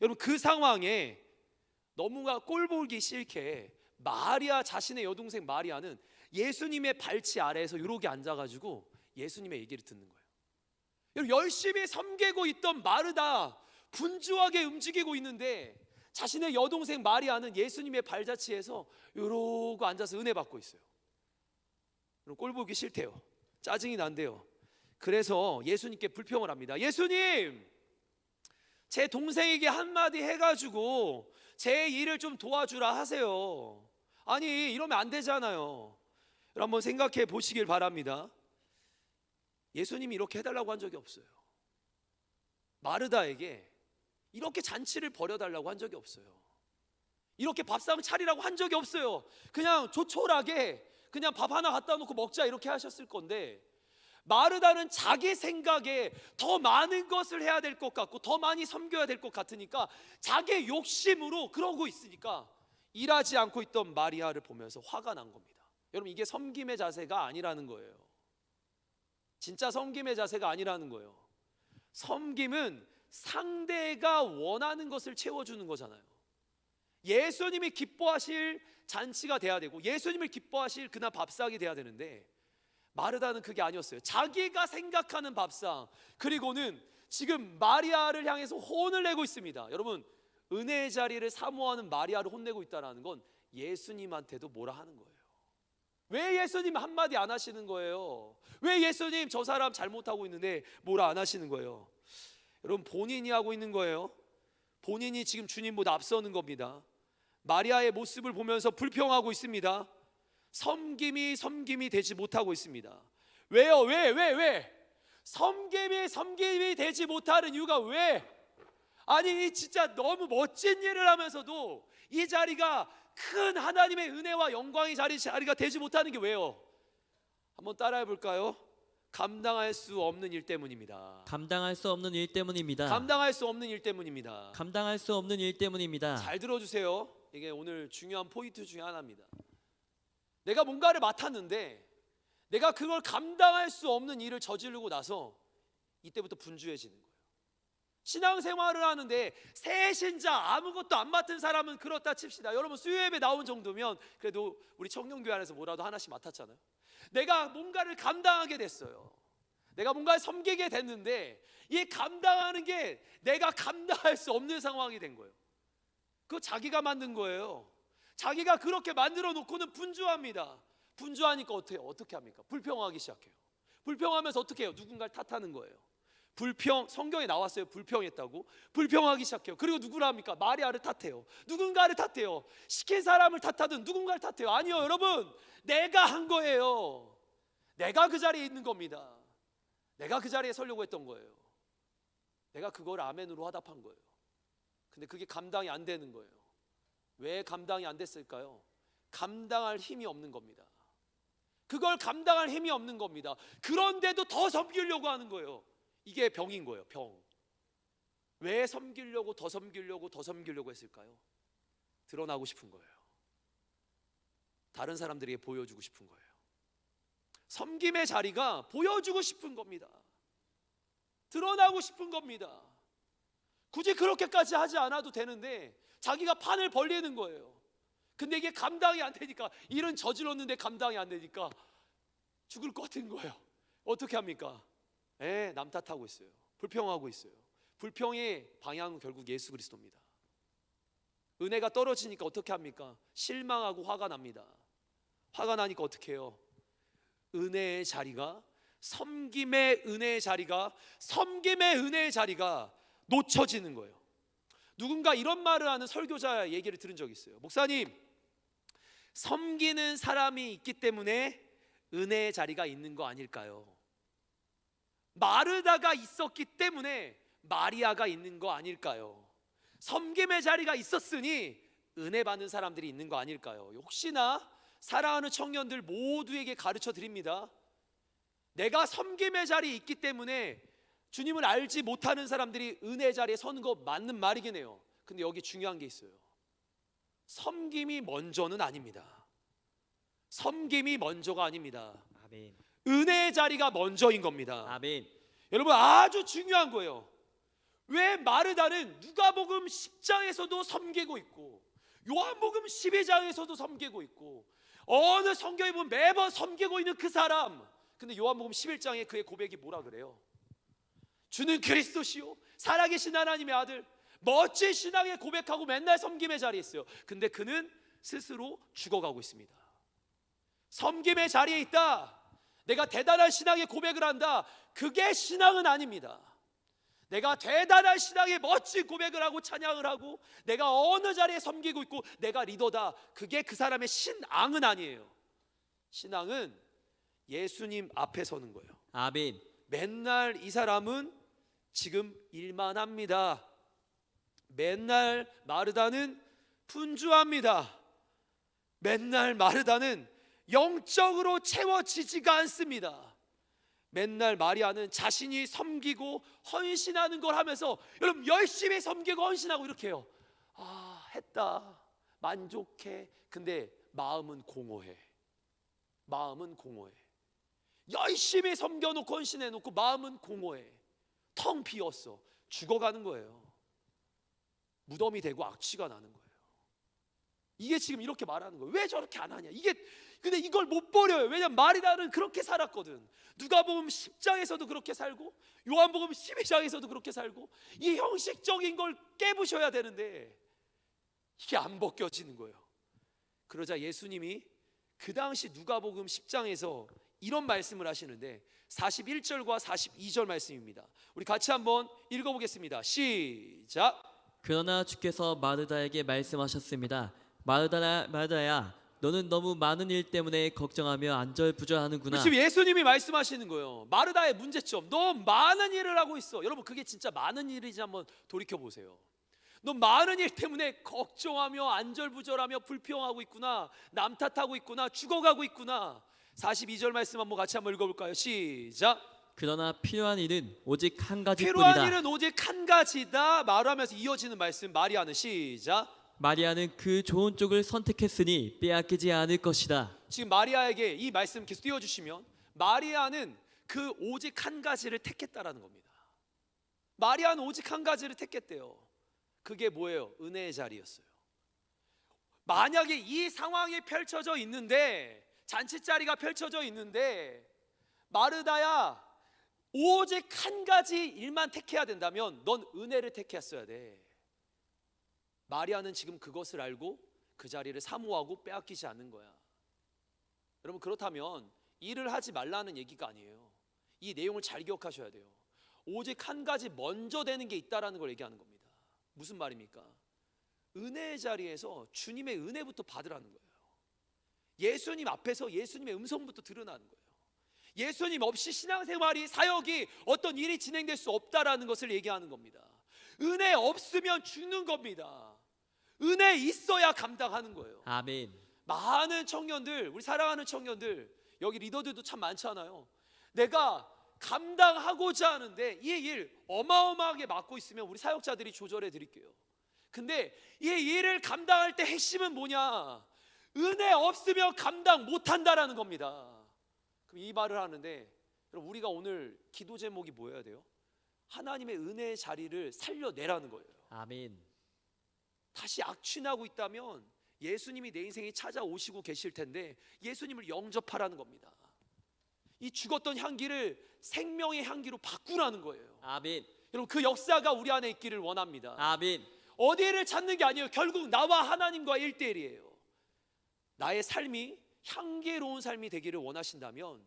여러분, 그 상황에 너무나 꼴보기 싫게 마리아 자신의 여동생 마리아는 예수님의 발치 아래에서 이렇게 앉아가지고 예수님의 얘기를 듣는 거예요. 여러분, 열심히 섬기고 있던 마르다 분주하게 움직이고 있는데 자신의 여동생 마리아는 예수님의 발자취에서 이러고 앉아서 은혜 받고 있어요. 여러분, 꼴보기 싫대요. 짜증이 난대요. 그래서 예수님께 불평을 합니다. 예수님, 제 동생에게 한마디 해가지고 제 일을 좀 도와주라 하세요. 아니, 이러면 안 되잖아요. 여러분, 한번 생각해 보시길 바랍니다. 예수님이 이렇게 해달라고 한 적이 없어요. 마르다에게 이렇게 잔치를 벌여달라고 한 적이 없어요. 이렇게 밥상 차리라고 한 적이 없어요. 그냥 조촐하게 그냥 밥 하나 갖다 놓고 먹자 이렇게 하셨을 건데, 마르다는 자기 생각에 더 많은 것을 해야 될 것 같고 더 많이 섬겨야 될 것 같으니까 자기 욕심으로 그러고 있으니까 일하지 않고 있던 마리아를 보면서 화가 난 겁니다. 여러분, 이게 섬김의 자세가 아니라는 거예요. 진짜 섬김의 자세가 아니라는 거예요. 섬김은 상대가 원하는 것을 채워주는 거잖아요. 예수님이 기뻐하실 잔치가 돼야 되고 예수님을 기뻐하실 그날 밥상이 돼야 되는데, 마르다는 그게 아니었어요. 자기가 생각하는 밥상, 그리고는 지금 마리아를 향해서 혼을 내고 있습니다. 여러분, 은혜의 자리를 사모하는 마리아를 혼내고 있다는 건 예수님한테도 뭐라 하는 거예요. 왜 예수님 한마디 안 하시는 거예요? 왜 예수님 저 사람 잘못하고 있는데 뭐라 안 하시는 거예요? 여러분, 본인이 하고 있는 거예요. 본인이 지금 주님보다 앞서는 겁니다. 마리아의 모습을 보면서 불평하고 있습니다. 섬김이 되지 못하고 있습니다. 왜요? 왜? 섬김이 되지 못하는 이유가 왜? 아니, 진짜 너무 멋진 일을 하면서도 이 자리가 큰 하나님의 은혜와 영광의 자리가 되지 못하는 게 왜요? 한번 따라해 볼까요? 감당할 수 없는 일 때문입니다. 감당할 수 없는 일 때문입니다. 감당할 수 없는 일 때문입니다. 감당할 수 없는 일 때문입니다. 잘 들어주세요. 이게 오늘 중요한 포인트 중에 하나입니다. 내가 뭔가를 맡았는데 내가 그걸 감당할 수 없는 일을 저지르고 나서 이때부터 분주해지는 거예요. 신앙생활을 하는데 새 신자 아무것도 안 맡은 사람은 그렇다 칩시다. 여러분, 수요예배 나온 정도면 그래도 우리 청년교회 안에서 뭐라도 하나씩 맡았잖아요. 내가 뭔가를 감당하게 됐어요. 내가 뭔가를 섬기게 됐는데 이 감당하는 게 내가 감당할 수 없는 상황이 된 거예요. 그거 자기가 만든 거예요. 자기가 그렇게 만들어 놓고는 분주합니다. 분주하니까 어떻게 합니까? 불평하기 시작해요. 불평하면서 어떻게 해요? 누군가를 탓하는 거예요. 성경에 나왔어요. 불평했다고. 불평하기 시작해요. 그리고 누구를 합니까? 마리아를 탓해요. 누군가를 탓해요. 시킨 사람을 탓하든 누군가를 탓해요. 아니요, 여러분, 내가 한 거예요. 내가 그 자리에 있는 겁니다. 내가 그 자리에 서려고 했던 거예요. 내가 그걸 아멘으로 화답한 거예요. 근데 그게 감당이 안 되는 거예요. 왜 감당이 안 됐을까요? 감당할 힘이 없는 겁니다. 그걸 감당할 힘이 없는 겁니다. 그런데도 더 섬기려고 하는 거예요. 이게 병인 거예요. 병. 왜 섬기려고 더 섬기려고 했을까요? 드러나고 싶은 거예요. 다른 사람들에게 보여주고 싶은 거예요. 섬김의 자리가 보여주고 싶은 겁니다. 드러나고 싶은 겁니다. 굳이 그렇게까지 하지 않아도 되는데 자기가 판을 벌리는 거예요. 근데 이게 감당이 안 되니까, 일은 저질렀는데 감당이 안 되니까 죽을 것 같은 거예요. 어떻게 합니까? 남 탓하고 있어요. 불평하고 있어요. 불평의 방향은 결국 예수 그리스도입니다. 은혜가 떨어지니까 어떻게 합니까? 실망하고 화가 납니다. 화가 나니까 어떻게 해요? 은혜의 자리가, 섬김의 은혜의 자리가 놓쳐지는 거예요. 누군가 이런 말을 하는 설교자 얘기를 들은 적이 있어요. 목사님, 섬기는 사람이 있기 때문에 은혜의 자리가 있는 거 아닐까요? 마르다가 있었기 때문에 마리아가 있는 거 아닐까요? 섬김의 자리가 있었으니 은혜 받는 사람들이 있는 거 아닐까요? 혹시나 사랑하는 청년들 모두에게 가르쳐 드립니다. 내가 섬김의 자리에 있기 때문에 주님을 알지 못하는 사람들이 은혜 자리에 서는 거 맞는 말이긴 해요. 근데 여기 중요한 게 있어요. 섬김이 먼저는 아닙니다. 섬김이 먼저가 아닙니다. 아멘. 은혜의 자리가 먼저인 겁니다. 아멘. 여러분, 아주 중요한 거예요. 왜 마르다는 누가복음 10장에서도 섬기고 있고 요한복음 12장에서도 섬기고 있고 어느 성경에 보면 매번 섬기고 있는 그 사람, 근데 요한복음 11장에 그의 고백이 뭐라 그래요? 주는 그리스도시요 살아계신 하나님의 아들. 멋진 신앙의 고백하고 맨날 섬김의 자리에 있어요. 근데 그는 스스로 죽어가고 있습니다. 섬김의 자리에 있다, 내가 대단한 신앙의 고백을 한다, 그게 신앙은 아닙니다. 내가 대단한 신앙의 멋진 고백을 하고 찬양을 하고 내가 어느 자리에 섬기고 있고 내가 리더다, 그게 그 사람의 신앙은 아니에요. 신앙은 예수님 앞에 서는 거예요. 아멘. 맨날 이 사람은 지금 일만 합니다. 맨날 마르다는 분주합니다. 맨날 마르다는 영적으로 채워지지가 않습니다. 맨날 마리아는 자신이 섬기고 헌신하는 걸 하면서, 여러분, 열심히 섬기고 헌신하고 이렇게 해요. 아, 했다, 만족해. 근데 마음은 공허해. 마음은 공허해. 열심히 섬겨놓고 헌신해놓고 마음은 공허해. 텅 비었어. 죽어가는 거예요. 무덤이 되고 악취가 나는 거예요. 이게 지금 이렇게 말하는 거예요. 왜 저렇게 안 하냐, 이게. 근데 이걸 못 버려요. 왜냐면 마리다는 그렇게 살았거든. 누가복음 10장에서도 그렇게 살고 요한복음 12장에서도 그렇게 살고, 이 형식적인 걸 깨부셔야 되는데 이게 안 벗겨지는 거예요. 그러자 예수님이 그 당시 누가복음 10장에서 이런 말씀을 하시는데 41절과 42절 말씀입니다. 우리 같이 한번 읽어보겠습니다. 시작. 그러나 주께서 마르다에게 말씀하셨습니다. 마르다야, 너는 너무 많은 일 때문에 걱정하며 안절부절하는구나. 지금 예수님이 말씀하시는 거예요. 마르다의 문제점, 너 많은 일을 하고 있어. 여러분, 그게 진짜 많은 일인지 한번 돌이켜 보세요. 너 많은 일 때문에 걱정하며 안절부절하며 불평하고 있구나, 남 탓하고 있구나, 죽어가고 있구나. 42절 말씀 같이 한번 읽어볼까요? 시작. 그러나 필요한 일은 오직 한 가지뿐이다. 필요한 일은 오직 한 가지다 말하면서 이어지는 말씀, 마리아는 시작. 마리아는 그 좋은 쪽을 선택했으니 빼앗기지 않을 것이다. 지금 마리아에게 이 말씀 계속 띄워주시면, 마리아는 그 오직 한 가지를 택했다라는 겁니다. 마리아는 오직 한 가지를 택했대요. 그게 뭐예요? 은혜의 자리였어요. 만약에 이 상황이 펼쳐져 있는데, 잔치자리가 펼쳐져 있는데 마르다야, 오직 한 가지 일만 택해야 된다면 넌 은혜를 택했어야 돼. 마리아는 지금 그것을 알고 그 자리를 사모하고 빼앗기지 않는 거야. 여러분, 그렇다면 일을 하지 말라는 얘기가 아니에요. 이 내용을 잘 기억하셔야 돼요. 오직 한 가지 먼저 되는 게 있다라는 걸 얘기하는 겁니다. 무슨 말입니까? 은혜의 자리에서 주님의 은혜부터 받으라는 거예요. 예수님 앞에서 예수님의 음성부터 드러나는 거예요. 예수님 없이 신앙생활이, 사역이, 어떤 일이 진행될 수 없다라는 것을 얘기하는 겁니다. 은혜 없으면 죽는 겁니다. 은혜 있어야 감당하는 거예요. 아멘. 많은 청년들, 우리 사랑하는 청년들, 여기 리더들도 참 많잖아요. 내가 감당하고자 하는데 이 일 어마어마하게 맡고 있으면 우리 사역자들이 조절해 드릴게요. 근데 이 일을 감당할 때 핵심은 뭐냐? 은혜 없으면 감당 못한다라는 겁니다. 그럼 이 말을 하는데, 여러분, 우리가 오늘 기도 제목이 뭐여야 돼요? 하나님의 은혜의 자리를 살려내라는 거예요. 아멘. 다시 악취나고 있다면 예수님이 내 인생에 찾아오시고 계실 텐데 예수님을 영접하라는 겁니다. 이 죽었던 향기를 생명의 향기로 바꾸라는 거예요. 아멘. 여러분, 그 역사가 우리 안에 있기를 원합니다. 아멘. 어디를 찾는 게 아니에요. 결국 나와 하나님과 1대1이에요. 나의 삶이 향기로운 삶이 되기를 원하신다면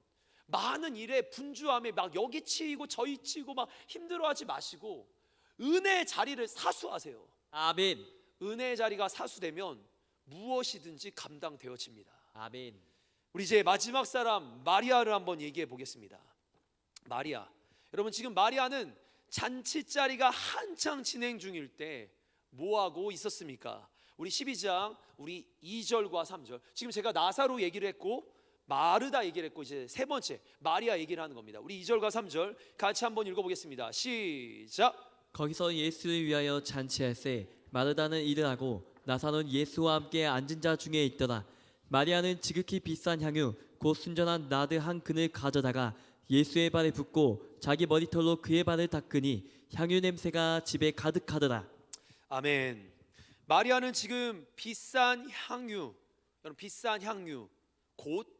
많은 일에 분주함에 막 여기 치이고 저기 치이고 막 힘들어하지 마시고 은혜의 자리를 사수하세요. 아멘. 은혜의 자리가 사수되면 무엇이든지 감당되어집니다. 아멘. 우리 이제 마지막 사람 마리아를 한번 얘기해 보겠습니다. 마리아, 여러분, 지금 마리아는 잔치자리가 한창 진행 중일 때 뭐하고 있었습니까? 우리 12장 우리 2절과 3절. 지금 제가 나사로 얘기를 했고 마르다 얘기를 했고 이제 세 번째 마리아 얘기를 하는 겁니다. 우리 2절과 3절 같이 한번 읽어보겠습니다. 시작. 거기서 예수를 위하여 잔치할세 마르다는 일을 하고 나사로는 예수와 함께 앉은 자 중에 있더라. 마리아는 지극히 비싼 향유 곧 순전한 나드 한 큰을 가져다가 예수의 발에 붓고 자기 머리털로 그의 발을 닦으니 향유 냄새가 집에 가득하더라. 아멘. 마리아는 지금 비싼 향유, 여러분 비싼 향유 곧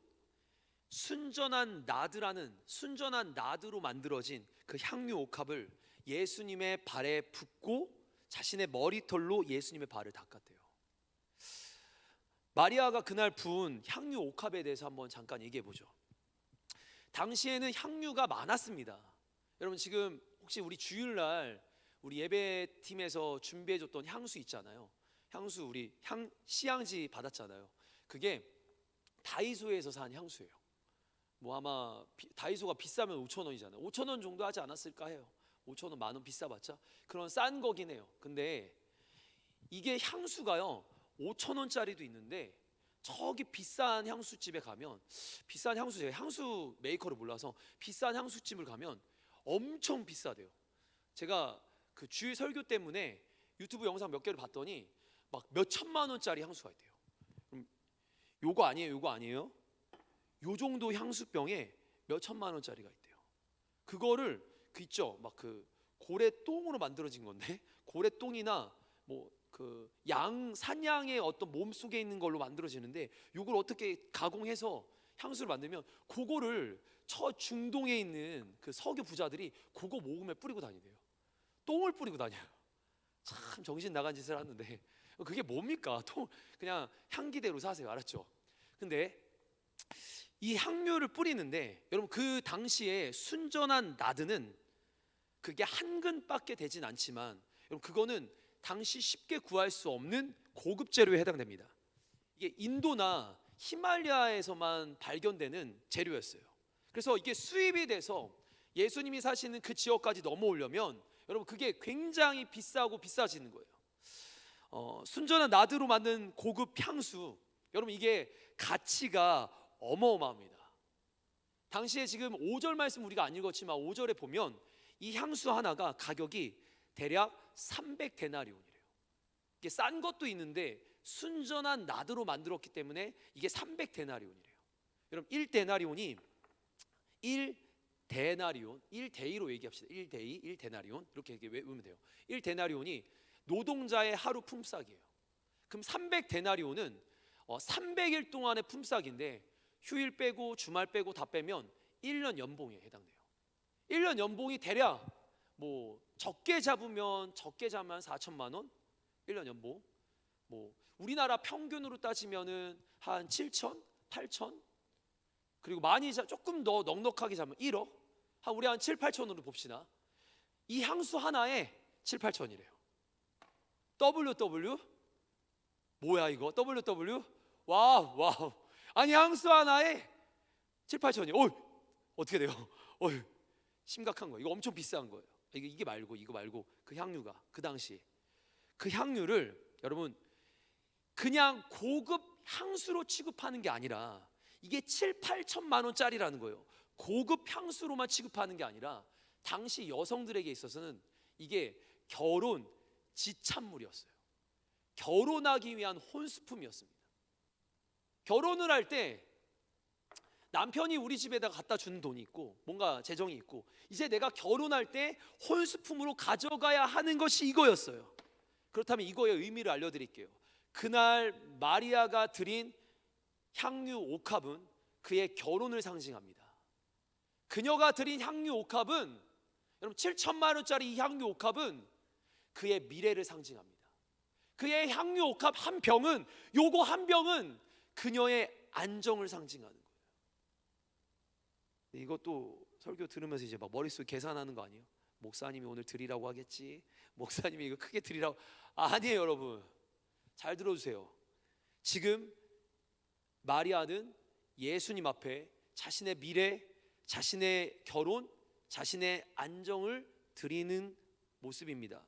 순전한 나드로 만들어진 그 향유 옥합을 예수님의 발에 붓고 자신의 머리털로 예수님의 발을 닦았대요. 마리아가 그날 부은 향유 옥합에 대해서 한번 잠깐 얘기해 보죠. 당시에는 향유가 많았습니다. 여러분 지금 혹시 우리 주일날 우리 예배팀에서 준비해줬던 향수 있잖아요. 향수 우리 시향지 받았잖아요. 그게 다이소에서 산 향수예요. 뭐 아마 다이소가 비싸면 5,000원이잖아요. 5,000원 정도 하지 않았을까 해요. 5,000원, 만원 비싸봤자 그런 싼 거긴 해요. 근데 이게 향수가요 5,000원짜리도 있는데 저기 비싼 향수집에 가면 비싼 향수, 제가 향수 메이커를 몰라서 비싼 향수집을 가면 엄청 비싸대요. 제가 그 주일 설교 때문에 유튜브 영상 몇 개를 봤더니 막 몇 천만 원짜리 향수가 있대요. 그럼 요거 아니에요? 요 정도 향수병에 몇 천만 원짜리가 있대요. 그거를 그 있죠, 막 그 고래똥으로 만들어진 건데 고래똥이나 뭐 그 산양의 어떤 몸 속에 있는 걸로 만들어지는데 요걸 어떻게 가공해서 향수를 만들면 그거를 저 중동에 있는 그 석유 부자들이 그거 모금에 뿌리고 다니대요. 똥을 뿌리고 다녀요. 참 정신 나간 짓을 하는데 그게 뭡니까? 그냥 향기대로 사세요. 알았죠? 근데 이 향료를 뿌리는데 여러분 그 당시에 순전한 나드는 그게 한 근밖에 되진 않지만 여러분 그거는 당시 쉽게 구할 수 없는 고급 재료에 해당됩니다. 이게 인도나 히말라야에서만 발견되는 재료였어요. 그래서 이게 수입이 돼서 예수님이 사시는 그 지역까지 넘어오려면 여러분 그게 굉장히 비싸고 비싸지는 거예요. 순전한 나드로 만든 고급 향수, 여러분 이게 가치가 어마어마합니다. 당시에 지금 5절 말씀 우리가 안 읽었지만 5절에 보면 이 향수 하나가 가격이 대략 300데나리온이래요. 이게 싼 것도 있는데 순전한 나드로 만들었기 때문에 이게 300데나리온이래요. 여러분 1데나리온이 1데이로 얘기합시다. 1데나리온 이렇게 외우면 돼요. 1데나리온이 노동자의 하루 품삯이에요. 그럼 300데나리온은 300일 동안의 품삯인데 휴일 빼고 주말 빼고 다 빼면 1년 연봉에 해당돼요. 1년 연봉이 대략 뭐 적게 잡으면 4천만 원 1년 연봉. 뭐 우리나라 평균으로 따지면은 한 7천, 8천. 그리고 많이 조금 더 넉넉하게 잡으면 1억. 우리 한 7, 8천으로 봅시다. 이 향수 하나에 7, 8천이래요. WW 뭐야 이거? WW 와우. 아니 향수 하나에 7, 8천이. 어떻게 돼요? 심각한 거예요. 이거 엄청 비싼 거예요. 이거 말고 그 향유가 그 당시 그 향유를 여러분 그냥 고급 향수로 취급하는 게 아니라 이게 7, 8천만 원짜리라는 거예요. 고급 향수로만 취급하는 게 아니라 당시 여성들에게 있어서는 이게 결혼 지참물이었어요. 결혼하기 위한 혼수품이었습니다. 결혼을 할 때 남편이 우리 집에다가 갖다 주는 돈이 있고 뭔가 재정이 있고 이제 내가 결혼할 때 혼수품으로 가져가야 하는 것이 이거였어요. 그렇다면 이거의 의미를 알려드릴게요. 그날 마리아가 드린 향유 옥합은 그의 결혼을 상징합니다. 그녀가 드린 향유 옥합은 여러분 7천만 원짜리 이 향유 옥합은 그의 미래를 상징합니다. 그의 향유 옥합 한 병은 요거 한 병은 그녀의 안정을 상징하는 거예요. 이것도 설교 들으면서 이제 막 머릿속에 계산하는 거 아니에요? 목사님이 오늘 드리라고 하겠지. 목사님이 이거 크게 드리라고. 아니에요, 여러분. 잘 들어주세요. 지금 마리아는 예수님 앞에 자신의 미래, 자신의 결혼, 자신의 안정을 드리는 모습입니다.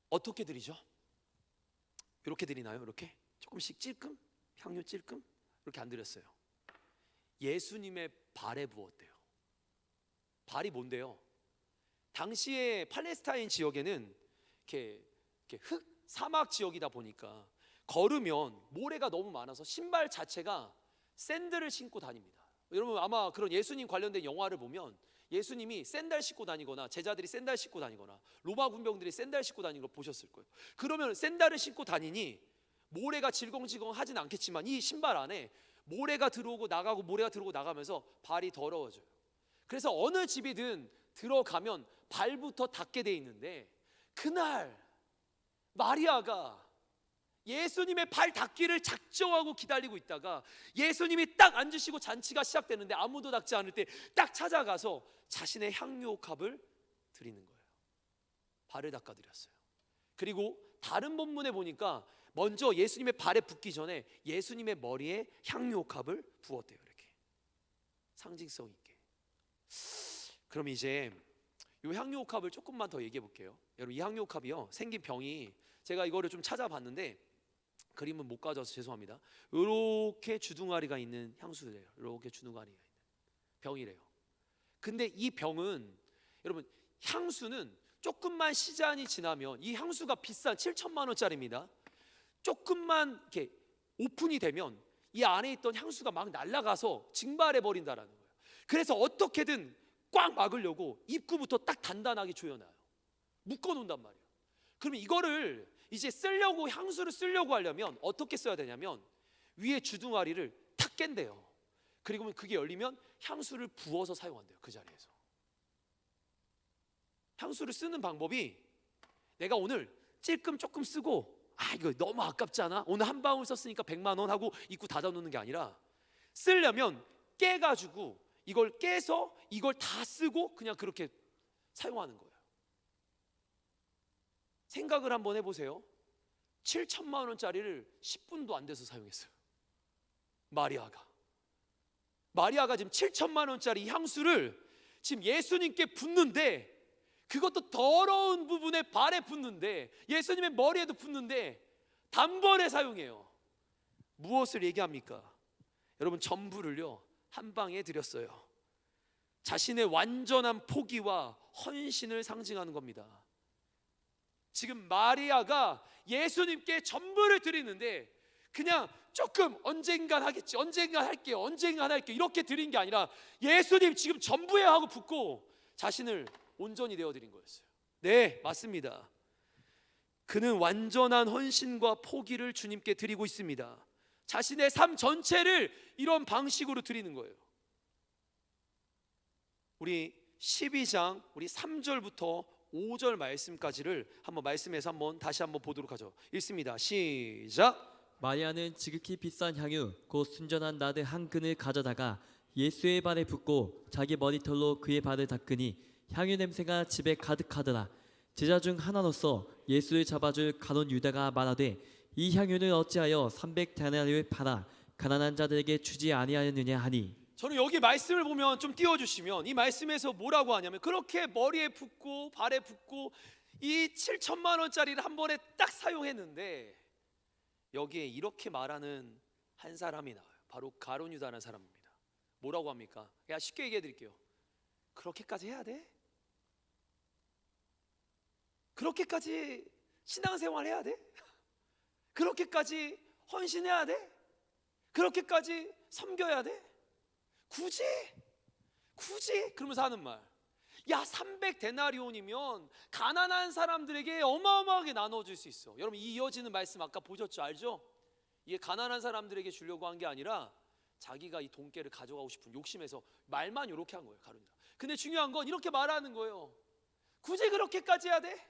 어떻게 드리죠? 이렇게 드리나요? 이렇게 조금씩 찔끔, 향유 찔끔 이렇게 안 드렸어요. 예수님의 발에 부었대요. 발이 뭔데요? 당시에 팔레스타인 지역에는 이렇게 흙 사막 지역이다 보니까 걸으면 모래가 너무 많아서 신발 자체가 샌들을 신고 다닙니다. 여러분 아마 그런 예수님 관련된 영화를 보면 예수님이 샌들 신고 다니거나 제자들이 샌들 신고 다니거나 로마 군병들이 샌들 신고 다니는 거 보셨을 거예요. 그러면 샌들을 신고 다니니 모래가 질겅질겅 하진 않겠지만 이 신발 안에 모래가 들어오고 나가고 모래가 들어오고 나가면서 발이 더러워져요. 그래서 어느 집이든 들어가면 발부터 닿게 돼 있는데, 그날 마리아가 예수님의 발 닿기를 작정하고 기다리고 있다가 예수님이 딱 앉으시고 잔치가 시작되는데 아무도 닿지 않을 때 딱 찾아가서 자신의 향유옥합을 드리는 거예요. 발을 닦아드렸어요. 그리고 다른 본문에 보니까 먼저 예수님의 발에 붓기 전에 예수님의 머리에 향유옥합을 부었대요. 이렇게 상징성 있게. 그럼 이제 이 향유옥합을 조금만 더 얘기해 볼게요. 여러분 이 향유옥합이요, 생긴 병이, 제가 이거를 좀 찾아봤는데 그림은 못 가져와서 죄송합니다. 이렇게 주둥아리가 있는 향수래요. 이렇게 주둥아리가 있는 병이래요. 근데 이 병은, 여러분 향수는 조금만 시간이 지나면, 이 향수가 비싼 7천만 원짜리입니다. 조금만 이렇게 오픈이 되면 이 안에 있던 향수가 막 날아가서 증발해 버린다라는 거예요. 그래서 어떻게든 꽉 막으려고 입구부터 딱 단단하게 조여놔요. 묶어 놓는단 말이에요. 그러면 이거를 이제 쓰려고, 향수를 쓰려고 하려면 어떻게 써야 되냐면 위에 주둥아리를 탁 깬대요. 그리고 그게 열리면 향수를 부어서 사용한대요. 그 자리에서. 향수를 쓰는 방법이, 내가 오늘 찔끔 조금 쓰고 이거 너무 아깝지 않아? 오늘 한 방울 썼으니까 100만 원 하고 입구 닫아 놓는 게 아니라, 쓰려면 깨가지고 이걸 깨서 이걸 다 쓰고 그냥 그렇게 사용하는 거예요. 생각을 한번 해보세요. 7천만 원짜리를 10분도 안 돼서 사용했어요. 마리아가 지금 7천만 원짜리 향수를 지금 예수님께 붓는데, 그것도 더러운 부분에 발에 붓는데, 예수님의 머리에도 붓는데 단번에 사용해요. 무엇을 얘기합니까? 여러분 전부를요 한 방에 드렸어요. 자신의 완전한 포기와 헌신을 상징하는 겁니다. 지금 마리아가 예수님께 전부를 드리는데 그냥 조금 언젠간 하겠지, 언젠간 할게요, 언젠간 할게요 이렇게 드린 게 아니라 예수님 지금 전부에 하고 붓고 자신을 온전히 내어드린 거였어요. 네, 맞습니다. 그는 완전한 헌신과 포기를 주님께 드리고 있습니다. 자신의 삶 전체를 이런 방식으로 드리는 거예요. 우리 12장 우리 3절부터 5절 말씀까지를 한번 말씀해서 다시 한번 보도록 하죠. 읽습니다. 시작. 마리아는 지극히 비싼 향유 곧 순전한 나드 한 끈을 가져다가 예수의 발에 붓고 자기 머리털로 그의 발을 닦으니 향유 냄새가 집에 가득하더라. 제자 중 하나로서 예수를 잡아줄 가룟 유다가 말하되 이 향유를 어찌하여 300데나리온을 팔아 가난한 자들에게 주지 아니하였느냐 하니. 저는 여기 말씀을 보면 좀 띄워주시면, 이 말씀에서 뭐라고 하냐면, 그렇게 머리에 붓고 발에 붓고 이 7천만 원짜리를 한 번에 딱 사용했는데 여기에 이렇게 말하는 한 사람이 나와요. 바로 가룟 유다라는 사람입니다. 뭐라고 합니까? 그냥 쉽게 얘기해 드릴게요. 그렇게까지 해야 돼? 그렇게까지 신앙생활 해야 돼? 그렇게까지 헌신해야 돼? 그렇게까지 섬겨야 돼? 굳이? 그러면서 하는 말, 야 300데나리온이면 가난한 사람들에게 어마어마하게 나눠줄 수 있어. 여러분 이 이어지는 말씀 아까 보셨죠? 알죠? 이게 가난한 사람들에게 주려고 한 게 아니라 자기가 이 돈깨를 가져가고 싶은 욕심에서 말만 이렇게 한 거예요, 가룟유다. 근데 중요한 건 이렇게 말하는 거예요. 굳이 그렇게까지 해야 돼?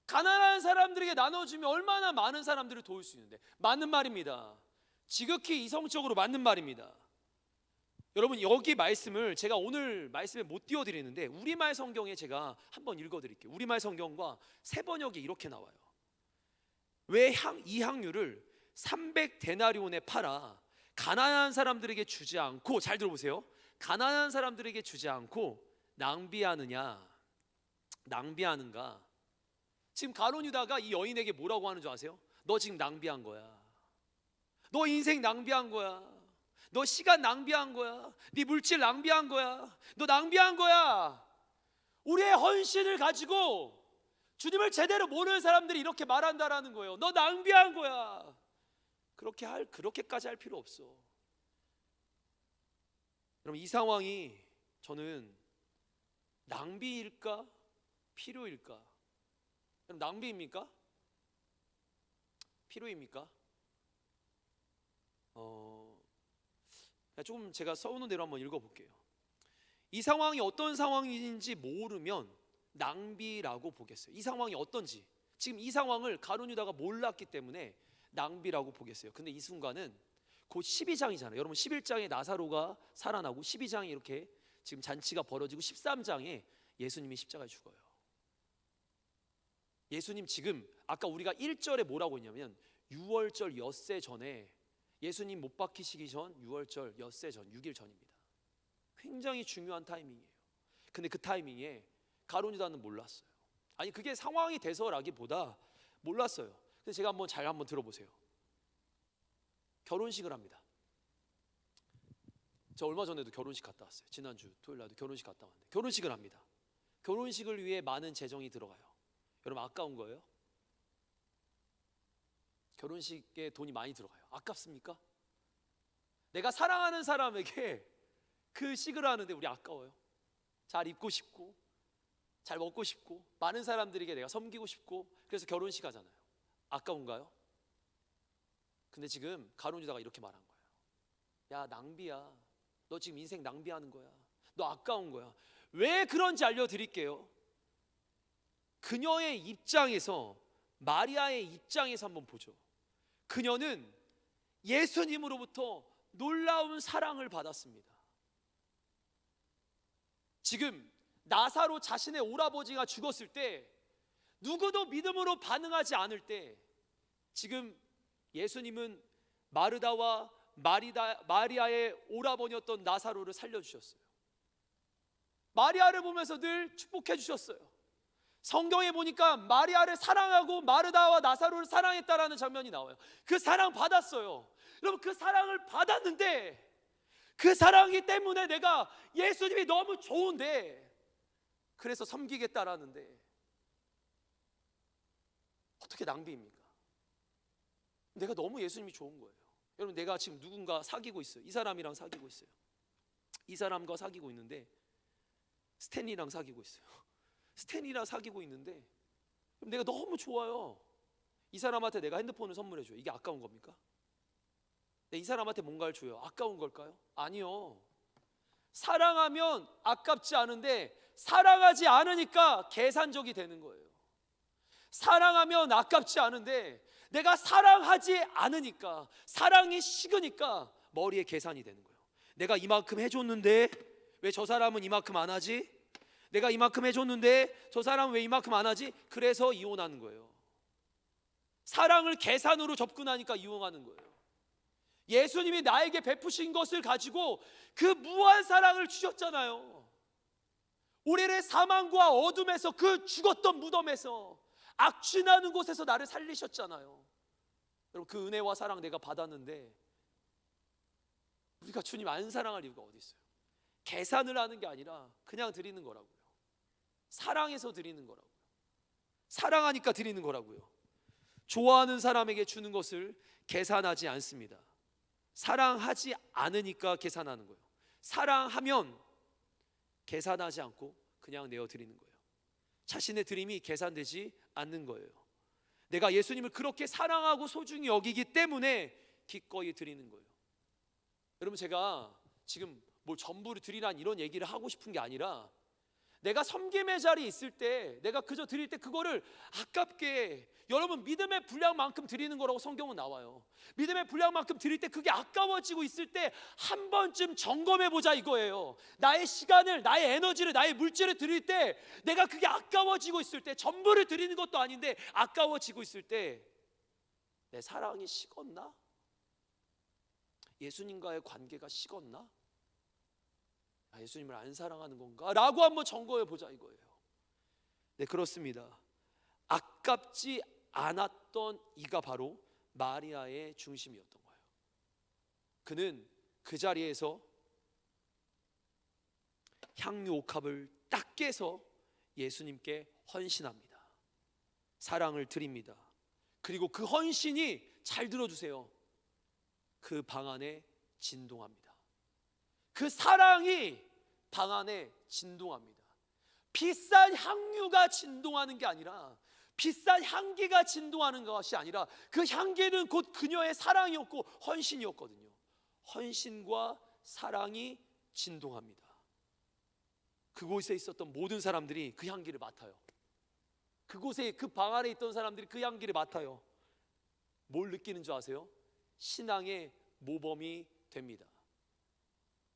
가난한 사람들에게 나눠주면 얼마나 많은 사람들을 도울 수 있는데. 맞는 말입니다. 지극히 이성적으로 맞는 말입니다. 여러분 여기 말씀을 제가 오늘 말씀에 못 띄워드리는데 우리말 성경에 제가 한번 읽어드릴게요. 우리말 성경과 새 번역이 이렇게 나와요. 왜 이 향유를 300데나리온에 팔아 가난한 사람들에게 주지 않고, 잘 들어보세요, 가난한 사람들에게 주지 않고 낭비하는가? 지금 가룟 유다가 이 여인에게 뭐라고 하는 줄 아세요? 너 지금 낭비한 거야. 너 인생 낭비한 거야. 너 시간 낭비한 거야. 네 물질 낭비한 거야. 너 낭비한 거야. 우리의 헌신을 가지고 주님을 제대로 모르는 사람들이 이렇게 말한다라는 거예요. 너 낭비한 거야. 그렇게까지 할 필요 없어. 여러분, 이 상황이 저는 낭비일까? 필요일까? 여러분, 낭비입니까? 필요입니까? 조금 제가 써오는 대로 한번 읽어볼게요. 이 상황이 어떤 상황인지 모르면 낭비라고 보겠어요. 이 상황이 어떤지, 지금 이 상황을 가룟 유다가 몰랐기 때문에 낭비라고 보겠어요. 근데 이 순간은 곧 12장이잖아요. 여러분, 11장에 나사로가 살아나고 12장에 이렇게 지금 잔치가 벌어지고 13장에 예수님이 십자가에 죽어요. 예수님 지금 아까 우리가 1절에 뭐라고 했냐면 6월절 엿새 전에, 예수님 못 박히시기 전 6월절 엿새 전, 6일 전입니다. 굉장히 중요한 타이밍이에요. 근데 그 타이밍에 가룟 유다는 몰랐어요. 아니, 그게 상황이 돼서라기보다 몰랐어요. 근데 제가 잘 한번 들어보세요. 결혼식을 합니다. 저 얼마 전에도 결혼식 갔다 왔어요. 지난주 토요일 날도 결혼식 갔다 왔는데 결혼식을 합니다. 결혼식을 위해 많은 재정이 들어가요. 여러분, 아까운 거예요? 결혼식에 돈이 많이 들어가요. 아깝습니까? 내가 사랑하는 사람에게 그 식을 하는데 우리 아까워요? 잘 입고 싶고 잘 먹고 싶고 많은 사람들에게 내가 섬기고 싶고 그래서 결혼식 하잖아요. 아까운가요? 근데 지금 가룟 유다가 이렇게 말한 거예요. 야, 낭비야. 너 지금 인생 낭비하는 거야. 너 아까운 거야. 왜 그런지 알려드릴게요. 그녀의 입장에서, 마리아의 입장에서 한번 보죠. 그녀는 예수님으로부터 놀라운 사랑을 받았습니다. 지금 나사로 자신의 오라버지가 죽었을 때 누구도 믿음으로 반응하지 않을 때 지금 예수님은 마르다와 마리아의 오라버니였던 나사로를 살려주셨어요. 마리아를 보면서 늘 축복해 주셨어요. 성경에 보니까 마리아를 사랑하고 마르다와 나사로를 사랑했다라는 장면이 나와요. 그 사랑 받았어요. 여러분, 그 사랑을 받았는데 그 사랑이 때문에 내가 예수님이 너무 좋은데 그래서 섬기겠다라는데 어떻게 낭비입니까? 내가 너무 예수님이 좋은 거예요. 여러분, 내가 지금 누군가 사귀고 있어요. 이 사람이랑 사귀고 있어요. 이 사람과 사귀고 있는데 스탠리랑 사귀고 있어요. 스탠리랑 사귀고 있는데 내가 너무 좋아요. 이 사람한테 내가 핸드폰을 선물해 줘요. 이게 아까운 겁니까? 이 사람한테 뭔가를 줘요. 아까운 걸까요? 아니요. 사랑하면 아깝지 않은데 사랑하지 않으니까 계산적이 되는 거예요. 사랑하면 아깝지 않은데 내가 사랑하지 않으니까, 사랑이 식으니까 머리에 계산이 되는 거예요. 내가 이만큼 해줬는데 왜 저 사람은 이만큼 안 하지? 내가 이만큼 해줬는데 저 사람은 왜 이만큼 안 하지? 그래서 이혼하는 거예요. 사랑을 계산으로 접근하니까 이혼하는 거예요. 예수님이 나에게 베푸신 것을 가지고 그 무한 사랑을 주셨잖아요. 우리를 사망과 어둠에서, 그 죽었던 무덤에서, 악취나는 곳에서 나를 살리셨잖아요. 여러분, 그 은혜와 사랑 내가 받았는데 우리가 주님 안 사랑할 이유가 어디 있어요? 계산을 하는 게 아니라 그냥 드리는 거라고요. 사랑해서 드리는 거라고요. 사랑하니까 드리는 거라고요. 좋아하는 사람에게 주는 것을 계산하지 않습니다. 사랑하지 않으니까 계산하는 거예요. 사랑하면 계산하지 않고 그냥 내어드리는 거예요. 자신의 드림이 계산되지 않는 거예요. 내가 예수님을 그렇게 사랑하고 소중히 여기기 때문에 기꺼이 드리는 거예요. 여러분, 제가 지금 뭘 전부를 드리란 이런 얘기를 하고 싶은 게 아니라 내가 섬김의 자리에 있을 때, 내가 그저 드릴 때 그거를 아깝게, 여러분, 믿음의 분량만큼 드리는 거라고 성경은 나와요. 믿음의 분량만큼 드릴 때 그게 아까워지고 있을 때 한 번쯤 점검해 보자 이거예요. 나의 시간을, 나의 에너지를, 나의 물질을 드릴 때 내가 그게 아까워지고 있을 때, 전부를 드리는 것도 아닌데 아까워지고 있을 때 내 사랑이 식었나? 예수님과의 관계가 식었나? 예수님을 안 사랑하는 건가? 라고 한번 점검해 보자 이거예요. 네, 그렇습니다. 아깝지 않았던 이가 바로 마리아의 중심이었던 거예요. 그는 그 자리에서 향유 옥합을 딱 깨서 예수님께 헌신합니다. 사랑을 드립니다. 그리고 그 헌신이, 잘 들어주세요, 그 방 안에 진동합니다. 그 사랑이 방 안에 진동합니다. 비싼 향유가 진동하는 게 아니라, 비싼 향기가 진동하는 것이 아니라, 그 향기는 곧 그녀의 사랑이었고 헌신이었거든요. 헌신과 사랑이 진동합니다. 그곳에 있었던 모든 사람들이 그 향기를 맡아요. 그곳에, 그 방 안에 있던 사람들이 그 향기를 맡아요. 뭘 느끼는 줄 아세요? 신앙의 모범이 됩니다.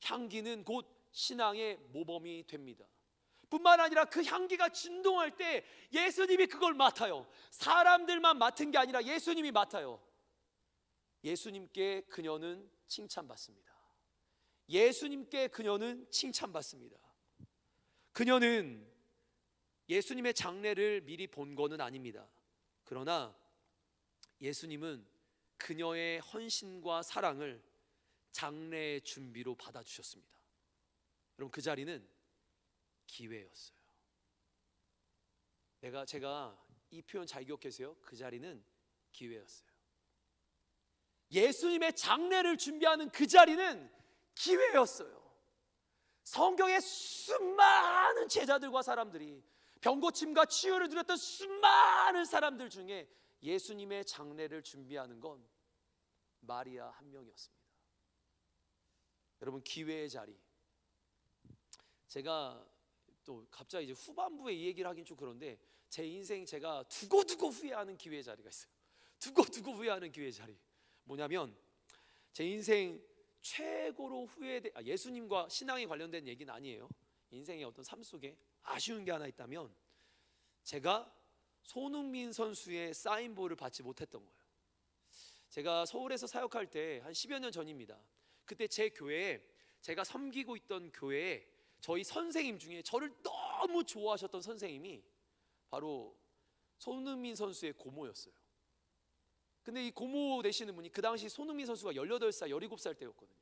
향기는 곧 신앙의 모범이 됩니다. 뿐만 아니라 그 향기가 진동할 때 예수님이 그걸 맡아요. 사람들만 맡은 게 아니라 예수님이 맡아요. 예수님께 그녀는 칭찬받습니다. 예수님께 그녀는 칭찬받습니다. 그녀는 예수님의 장례를 미리 본 거는 아닙니다. 그러나 예수님은 그녀의 헌신과 사랑을 장례의 준비로 받아주셨습니다. 여러분, 그 자리는 기회였어요. 제가 이 표현 잘 기억하세요. 그 자리는 기회였어요. 예수님의 장례를 준비하는 그 자리는 기회였어요. 성경의 수많은 제자들과 사람들이, 병고침과 치유를 누렸던 수많은 사람들 중에 예수님의 장례를 준비하는 건 마리아 한 명이었습니다. 여러분, 기회의 자리. 제가 또 갑자기 이제 후반부에 이 얘기를 하긴 좀 그런데, 제 인생 제가 두고두고 후회하는 기회의 자리가 있어요. 두고두고 후회하는 기회의 자리. 뭐냐면, 제 인생 최고로 예수님과 신앙에 관련된 얘기는 아니에요. 인생의 어떤 삶 속에 아쉬운 게 하나 있다면, 제가 손흥민 선수의 사인볼을 받지 못했던 거예요. 제가 서울에서 사역할 때 한 10여 년 전입니다. 그때 제 교회에, 제가 섬기고 있던 교회에 저희 선생님 중에 저를 너무 좋아하셨던 선생님이 바로 손흥민 선수의 고모였어요. 근데 이 고모 되시는 분이 그 당시 손흥민 선수가 18살, 17살 때였거든요.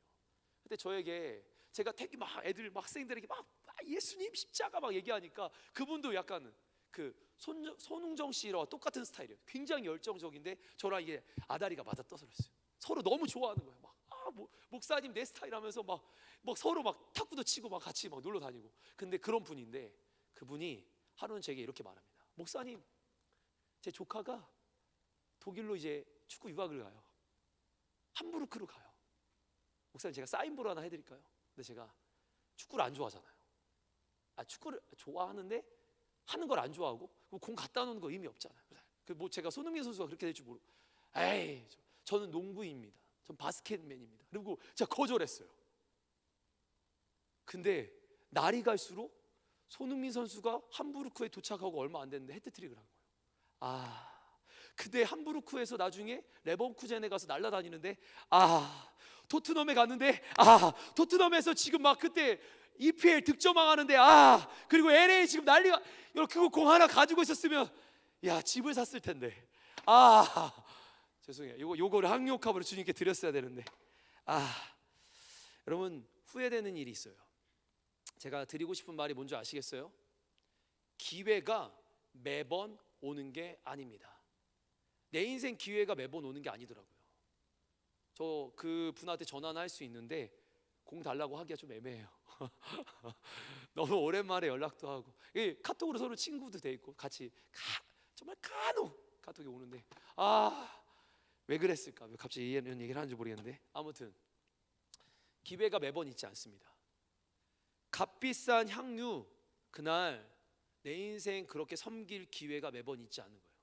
그때 저에게, 제가 되게 막 애들, 막 학생들에게 막 예수님 십자가 막 얘기하니까, 그분도 약간 그 손흥정 씨와 똑같은 스타일이에요. 굉장히 열정적인데 저랑 이게 아다리가 맞아 떠서렸어요. 서로 너무 좋아하는 거예요. 막 목사님 내 스타일 하면서 막 서로 막 탁구도 치고 막 같이 막 놀러 다니고. 근데 그런 분인데, 그분이 하루는 제게 이렇게 말합니다. 목사님, 제 조카가 독일로 이제 축구 유학을 가요. 함부르크로 가요. 목사님, 제가 사인볼 하나 해드릴까요? 근데 제가 축구를 안 좋아하잖아요. 축구를 좋아하는데 하는 걸 안 좋아하고, 공 갖다 놓는 거 의미 없잖아요. 뭐 제가 손흥민 선수가 그렇게 될 줄 모르고, 에이, 저는 농구입니다. 전 바스켓맨입니다. 그리고 제가 거절했어요. 근데 날이 갈수록 손흥민 선수가 함부르크에 도착하고 얼마 안 됐는데 해트트릭을 한 거예요. 근데 함부르크에서 나중에 레버쿠젠에 가서 날아다니는데, 토트넘에 갔는데, 토트넘에서 지금 막 그때 EPL 득점왕하는데, 그리고 LA 지금 난리가. 그거 공 하나 가지고 있었으면, 야, 집을 샀을 텐데. 죄송해요. 요거를 항용값으로 주님께 드렸어야 되는데. 여러분, 후회되는 일이 있어요. 제가 드리고 싶은 말이 뭔지 아시겠어요? 기회가 매번 오는 게 아닙니다. 내 인생 기회가 매번 오는 게 아니더라고요. 저 그 분한테 전화는 할 수 있는데 공 달라고 하기가 좀 애매해요. 너무 오랜만에 연락도 하고, 카톡으로 서로 친구도 돼 있고 같이 정말 간혹 카톡이 오는데, 왜 그랬을까? 왜 갑자기 이런 얘기를 하는지 모르겠는데, 아무튼 기회가 매번 있지 않습니다. 값비싼 향유, 그날 내 인생 그렇게 섬길 기회가 매번 있지 않는 거예요.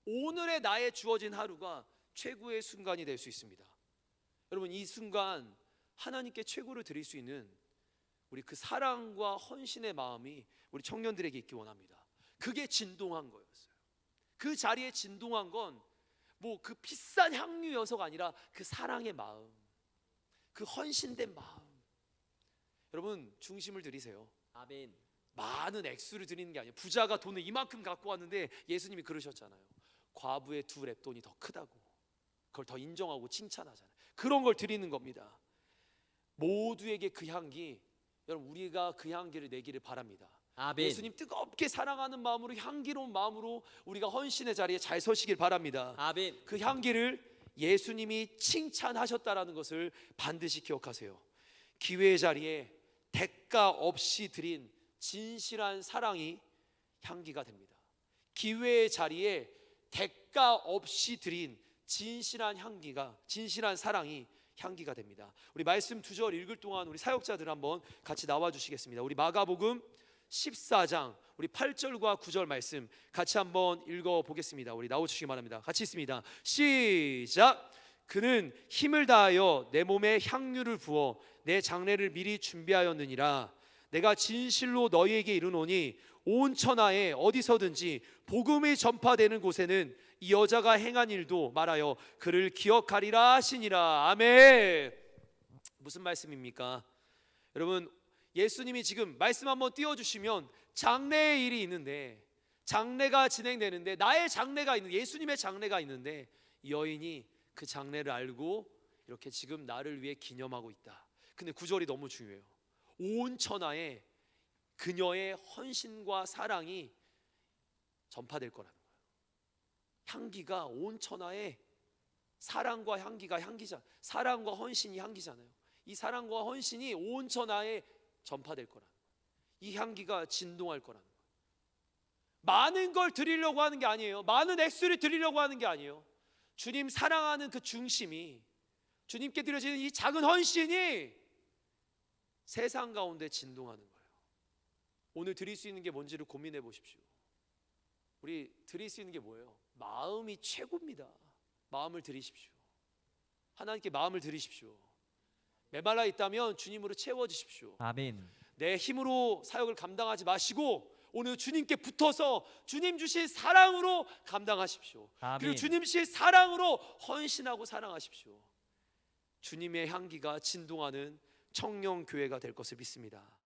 오늘의 나의 주어진 하루가 최고의 순간이 될 수 있습니다. 여러분, 이 순간 하나님께 최고를 드릴 수 있는 우리 그 사랑과 헌신의 마음이 우리 청년들에게 있기 원합니다. 그게 진동한 거였어요. 그 자리에 진동한 건 뭐 그 비싼 향유여서가 아니라 그 사랑의 마음, 그 헌신된 마음. 여러분, 중심을 들이세요. 아멘. 많은 액수를 드리는 게 아니에요. 부자가 돈을 이만큼 갖고 왔는데 예수님이 그러셨잖아요. 과부의 2렙돈이 더 크다고. 그걸 더 인정하고 칭찬하잖아요. 그런 걸 드리는 겁니다. 모두에게 그 향기, 여러분 우리가 그 향기를 내기를 바랍니다. 아멘. 예수님 뜨겁게 사랑하는 마음으로, 향기로운 마음으로 우리가 헌신의 자리에 잘 서시길 바랍니다. 아멘. 그 향기를 예수님이 칭찬하셨다라는 것을 반드시 기억하세요. 기회의 자리에 대가 없이 드린 진실한 사랑이 향기가 됩니다. 기회의 자리에 대가 없이 드린 진실한 사랑이 향기가 됩니다. 우리 말씀 2절 읽을 동안 우리 사역자들 한번 같이 나와 주시겠습니다. 우리 마가복음 14장 우리 8절과 9절 말씀 같이 한번 읽어 보겠습니다. 우리 나와 주시기 바랍니다. 같이 있습니다. 시작. 그는 힘을 다하여 내 몸에 향유를 부어 내 장례를 미리 준비하였느니라. 내가 진실로 너희에게 이르노니 온 천하에 어디서든지 복음이 전파되는 곳에는 이 여자가 행한 일도 말하여 그를 기억하리라 하시니라. 아멘. 무슨 말씀입니까? 여러분, 예수님이 지금 말씀 한번 띄워주시면 장례의 일이 있는데, 장례가 진행되는데, 나의 장례가 있는, 예수님의 장례가 있는데 이 여인이 그 장례를 알고 이렇게 지금 나를 위해 기념하고 있다. 근데 9절이 너무 중요해요. 온 천하에 그녀의 헌신과 사랑이 전파될 거라는 거예요. 향기가 온 천하에, 사랑과 향기가 향기잖아요. 사랑과 헌신이 향기잖아요. 이 사랑과 헌신이 온 천하에 전파될 거라는 거예요. 이 향기가 진동할 거라는 거예요. 많은 걸 드리려고 하는 게 아니에요. 많은 액수를 드리려고 하는 게 아니에요. 주님 사랑하는 그 중심이, 주님께 드려지는 이 작은 헌신이 세상 가운데 진동하는 거예요. 오늘 드릴 수 있는 게 뭔지를 고민해 보십시오. 우리 드릴 수 있는 게 뭐예요? 마음이 최고입니다. 마음을 드리십시오. 하나님께 마음을 드리십시오. 메말라 있다면 주님으로 채워주십시오. 아멘. 내 힘으로 사역을 감당하지 마시고 오늘 주님께 붙어서 주님 주신 사랑으로 감당하십시오. 아멘. 그리고 주님 주신 사랑으로 헌신하고 사랑하십시오. 주님의 향기가 진동하는 청년교회가 될 것을 믿습니다.